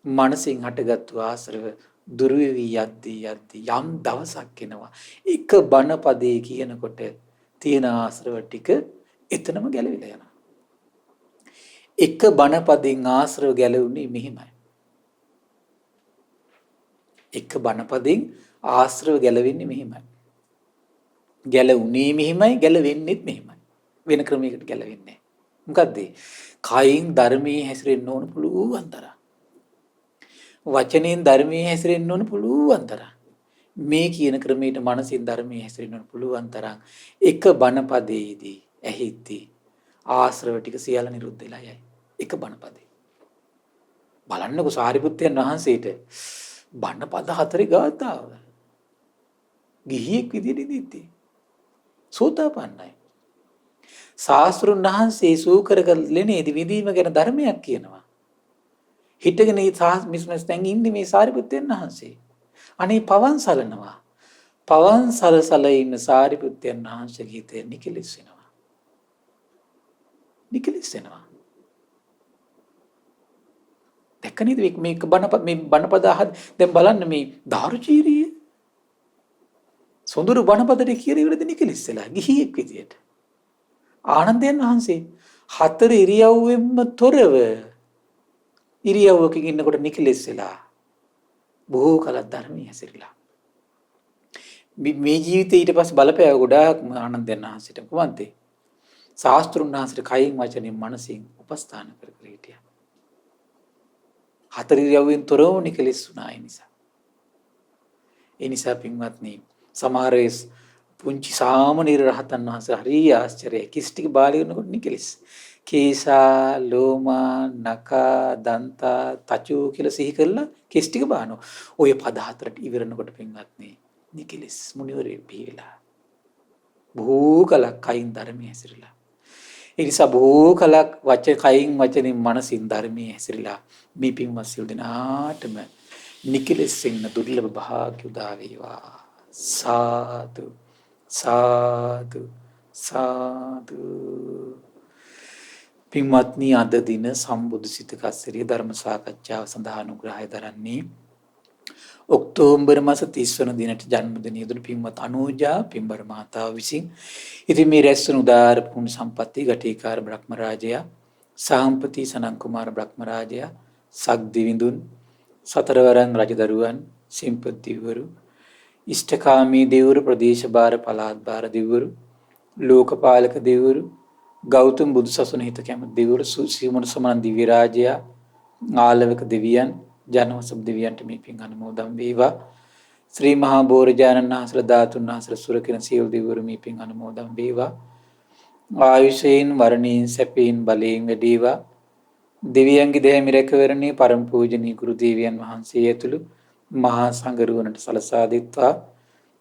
මනසින් හටගත්තු ආශ්‍රව දුරු වෙවි යද්දී යම් දවසක් එනවා. එක බණ පදේ කියනකොට තියෙන ආශ්‍රව ටික එතනම ගැලවිලා යනවා. එක බණ පදෙන් ආශ්‍රව ගැලවුනේ මෙහිමයි. එක බණ පදෙන් ආශ්‍රව ගැලවෙන්නේ මෙහිමයි. ගැලවුනේ මෙහිමයි, ගැලවෙන්නේත් මෙහිමයි. වෙන ක්‍රමයකට ගැලවෙන්නේ නැහැ. මොකද්ද? කයින් ධර්මයේ හැසිරෙන්න ඕන පුළුවන් තරම්. වචනෙන් ධර්මයේ හැසිරෙන්න ඕන පුළුවන් තරම්. මේ කියන ක්‍රමයට මනසින් ධර්මයේ හැසිරෙන්න ඕන පුළුවන් තරම්. එක බණ පදයේදී ඇහිද්දී ආශ්‍රව ටික සියල්ල නිරුද්ධ වෙලා යයි. එක බණ පදේ. බලන්නකො සාරිපුත්තයන් වහන්සේට බණ පද 4 ගාතාව. ගිහියෙක් විදිහට ඉඳිද්දී සෝතාපන්නයි. ශාස්ත්‍රුන් වහන්සේ සූකරගලනේදී විදීම ගැන ධර්මයක් කියනවා. හිටගෙන මිස්මස් දැන් ඉන්නේ මේ සාරිපුත්තයන් වහන්සේ. අනේ පවන් සලනවා. පවන් සලසල ඉන්න සාරිපුත්තයන් වහන්සේගේ හිතේ නිකලෙස් වෙනවා. නිකලෙස් වෙනවා. දැක්ක නේද මේක බණපද දැන් බලන්න මේ දාරුචීරිය සොඳුරු බණපදට කියලා ඉවරද නිකලෙස් වෙලා ගිහියෙක් විදියට. ආනන්දයන් වහන්සේ 4 ඉරියව්වෙන්ම තොරව ඉරියව්වකින් ඉන්නකොට නිකලෙස් වෙලා බොහෝ කලක් ධර්මයේ හැසිරিলা. මේ ජීවිතේ ඊට පස්සේ බලපෑව ගොඩාක් ආනන්දයන් වහන්සේට කොහොමද? ශාස්ත්‍රුන් වහන්සේට කයින් වචනෙන් මනසින් උපස්ථාන කර කර හිටියා. 4 ඉරියව්වෙන් තොරව නිකලෙස් වුණා ඒ නිසා. ඒ නිසා පින්වත්නි සමහර පුංචි සාමණේර රහතන් වහන්සේ හරි ආශ්චර්යයි. කිස්ටික බාලි කරනකොට නිකලෙස්. කේසා, ලෝමා, නකා, දන්තා, තචු කියලා සිහි කරලා කිස්ටික බානවා. ඔය පද 4ට ඉවරනකොට පින්වත්නි නිකලෙස් මුනිවරේ පිළිලා. බොහෝ කලක් කයින් ධර්මයේ හැසිරিলা. ඒ නිසා බොහෝ කලක් කයින් වචනින් මනසින් ධර්මයේ හැසිරিলা. මේ පින්වත් සිල් දෙනාටම නිකලෙස් වෙන්න දුර්ලභ භාග්‍ය උදා වේවා. සාදු සාදු සාදු. පින්වත්නි අද දින සම්බුදු සිත කස්සරිය ධර්ම සාකච්ඡාව සඳහා අනුග්‍රහය දරන්නේ ඔක්තෝබර් මාස 30 වන දිනට ජන්මදිනය දුන් පින්වත් අනෝජා පින්බර මහතාව විසින් ඉතින් මේ රැස් වන උදාාර පුණ්‍ය සම්පatti ගටීකාර බ්‍රහ්ම රාජයා සාම්පති සනන් කුමාර බ්‍රහ්ම රාජයා සක්දිවිඳුන් සතරවරන් රජදරුවන් සිම්පත් දිව්වරු ඉෂ්ඨකාමී දෙවිවරු ප්‍රදේශ භාර පළාත් භාර දෙවිවරු ලෝකපාලක දෙවිවරු ගෞතම බුදු සසුන හිත කැමති දෙවිවරු සීමුණ සමන් දිව්‍ය රාජයා ආලවක දෙවියන් ජනවසබ් දෙවියන්ට මේ පින් අනුමෝදන් වේවා. ශ්‍රී මහා බෝරජානන් වහන්සේලා ධාතුන් වහන්සේලා සුරකින සියලු දෙවිවරු මේ පින් අනුමෝදන් වේවා. ආයුෂයෙන් වරණයෙන් සැපයෙන් බලයෙන් වැඩේවා. දෙවියන්ගේ දෙහිමි රැකවරණේ පරම පූජනීය ගුරු දේවියන් වහන්සේ ඇතුළු මහා සංඝරුවනට සලසා දෙත්වා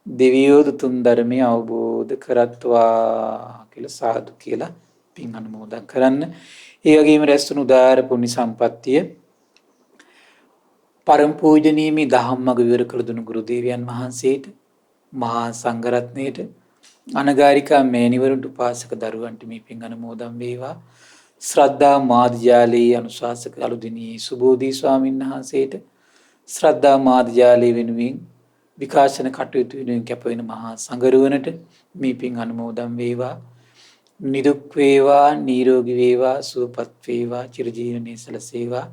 දෙවියෝ තුන් ධර්මයේ අවබෝධ කරත්වා කියලා සාදු කියලා පින් අනුමෝදන් කරන්න. ඒ වගේම රැස්තුණු උදාාර පුණ්‍ය සම්පත්තිය පරම පූජනීය මේ ධම්මග විවර කළ දුණු ගුරු දේවයන් වහන්සේට මහා සංඝරත්නයට අනගාരികා මෑණිවරුන්ට උපාසක දරුවන්ට මේ පින් අනුමෝදන් වේවා. ශ්‍රද්ධා මාධ්‍යාලයේ අනුශාසක අලුදිනී සුබෝධි ස්වාමීන් වහන්සේට ශ්‍රද්ධා මාධ්‍යාලයේ වෙනුවෙන් විකාශන කටයුතු වෙනුවෙන් කැප වෙන මහා සංඝරුවනට මේ පින් අනුමෝදන් වේවා. නිදුක් වේවා, නිරෝගී වේවා, සුවපත් වේවා, චිරජීවනයේ සැලසේවා.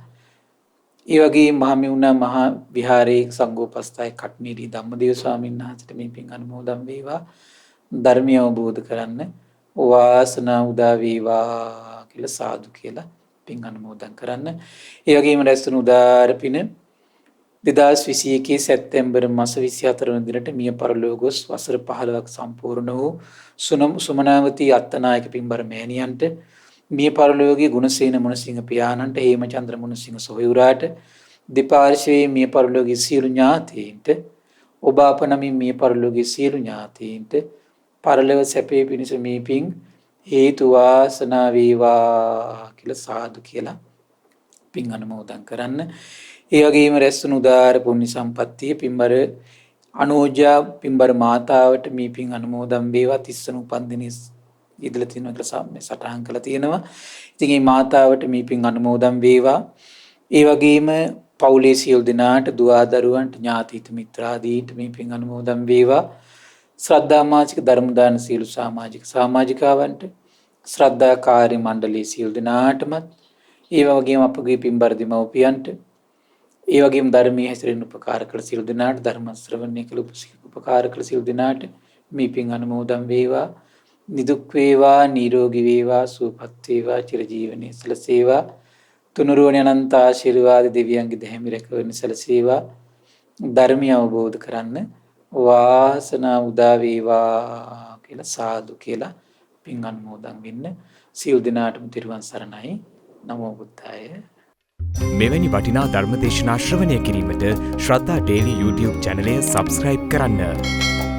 ඒ වගේම මහමෙවුනා මහා විහාරයේ සංඝෝපස්ථාය කට්නීරි ධම්මදේව ස්වාමීන් වහන්සේට මේ පින් අනුමෝදන් වේවා. ධර්මය අවබෝධ කරන්න වාසනාව උදා වේවා කියලා සාදු කියලා පින් අනුමෝදන් කරන්න. ඒ වගේම රැස්තුණු උදාාර පින 2021 සැප්තැම්බර් මාස 24 වන දිනට මිය පරලොව ගොස් වසර 15ක් සම්පූර්ණ වූ සුමනාවතී අත්තනායක පින්බර මෑණියන්ට මිය පරලොවගේ ගුණසේන මුණසිංහ පියාණන්ට හේමචන්ද්‍ර මුණසිංහ සොහොයුරාට දෙපාර්ශ්වයේ මිය පරලොවගේ සියලු ඥාතීන්ට ඔබ අප නමින් මිය පරලොවගේ සියලු ඥාතීන්ට පරලොව සැපේ පිණිස මේ පින් හේතු වාසනා වේවා කියලා සාදු කියලා පින් අනුමෝදන් කරන්න. ඒ වගේම රැස්වුණු උදාාර පුණ්‍ය සම්පත්තිය පින්බර අනෝජා පින්බර මාතාවට මේ පින් අනුමෝදන් වේවා. 30 වන උපන්දිනේ ඉදලා තියෙනවා කියලා සටහන් කරලා තියෙනවා. ඉතින් මේ මාතාවට මේ පින් අනුමෝදන් වේවා. ඒ වගේම පවුලේ සියලු දෙනාට දුවා දරුවන්ට ඥාතිත මිත්‍රාදීන්ට මේ පින් අනුමෝදන් වේවා. ශ්‍රද්ධා මාසික ධර්ම දාන සියලු සමාජිකාවන්ට ශ්‍රද්ධා කාර්ය මණ්ඩලයේ සියලු දෙනාටම ඒ වගේම අපගේ පින්බර දෙමව්පියන්ට ඒ වගේම ධර්මයේ හැසිරෙන උපකාර කළ සියලු දෙනාට ධර්ම ශ්‍රවණය කළ උපකාර කළ සියලු දෙනාට මේ පින් අනුමෝදන් වේවා. නිදුක් වේවා, නිරෝගී වේවා, සුවපත් වේවා, චිරජීවනයේ සැලසේවා. තුනුරුවනේ අනන්ත ආශිර්වාද දෙවියන්ගේ දෙහිමි රැකවරණ සැලසේවා. ධර්මය අවබෝධ කරන්න වාසනාව උදා වේවා කියලා සාදු කියලා පින් අනුමෝදන් වෙන්න. සියලු දෙනාටම තෙරුවන් සරණයි. නමෝ බුද්ධාය. මෙවැනි වටිනා ධර්ම දේශනා ශ්‍රවණය කිරීමට ශ්‍රද්ධා ඩේලි YouTube චැනලය සබ්ස්ක්‍රයිබ් කරන්න.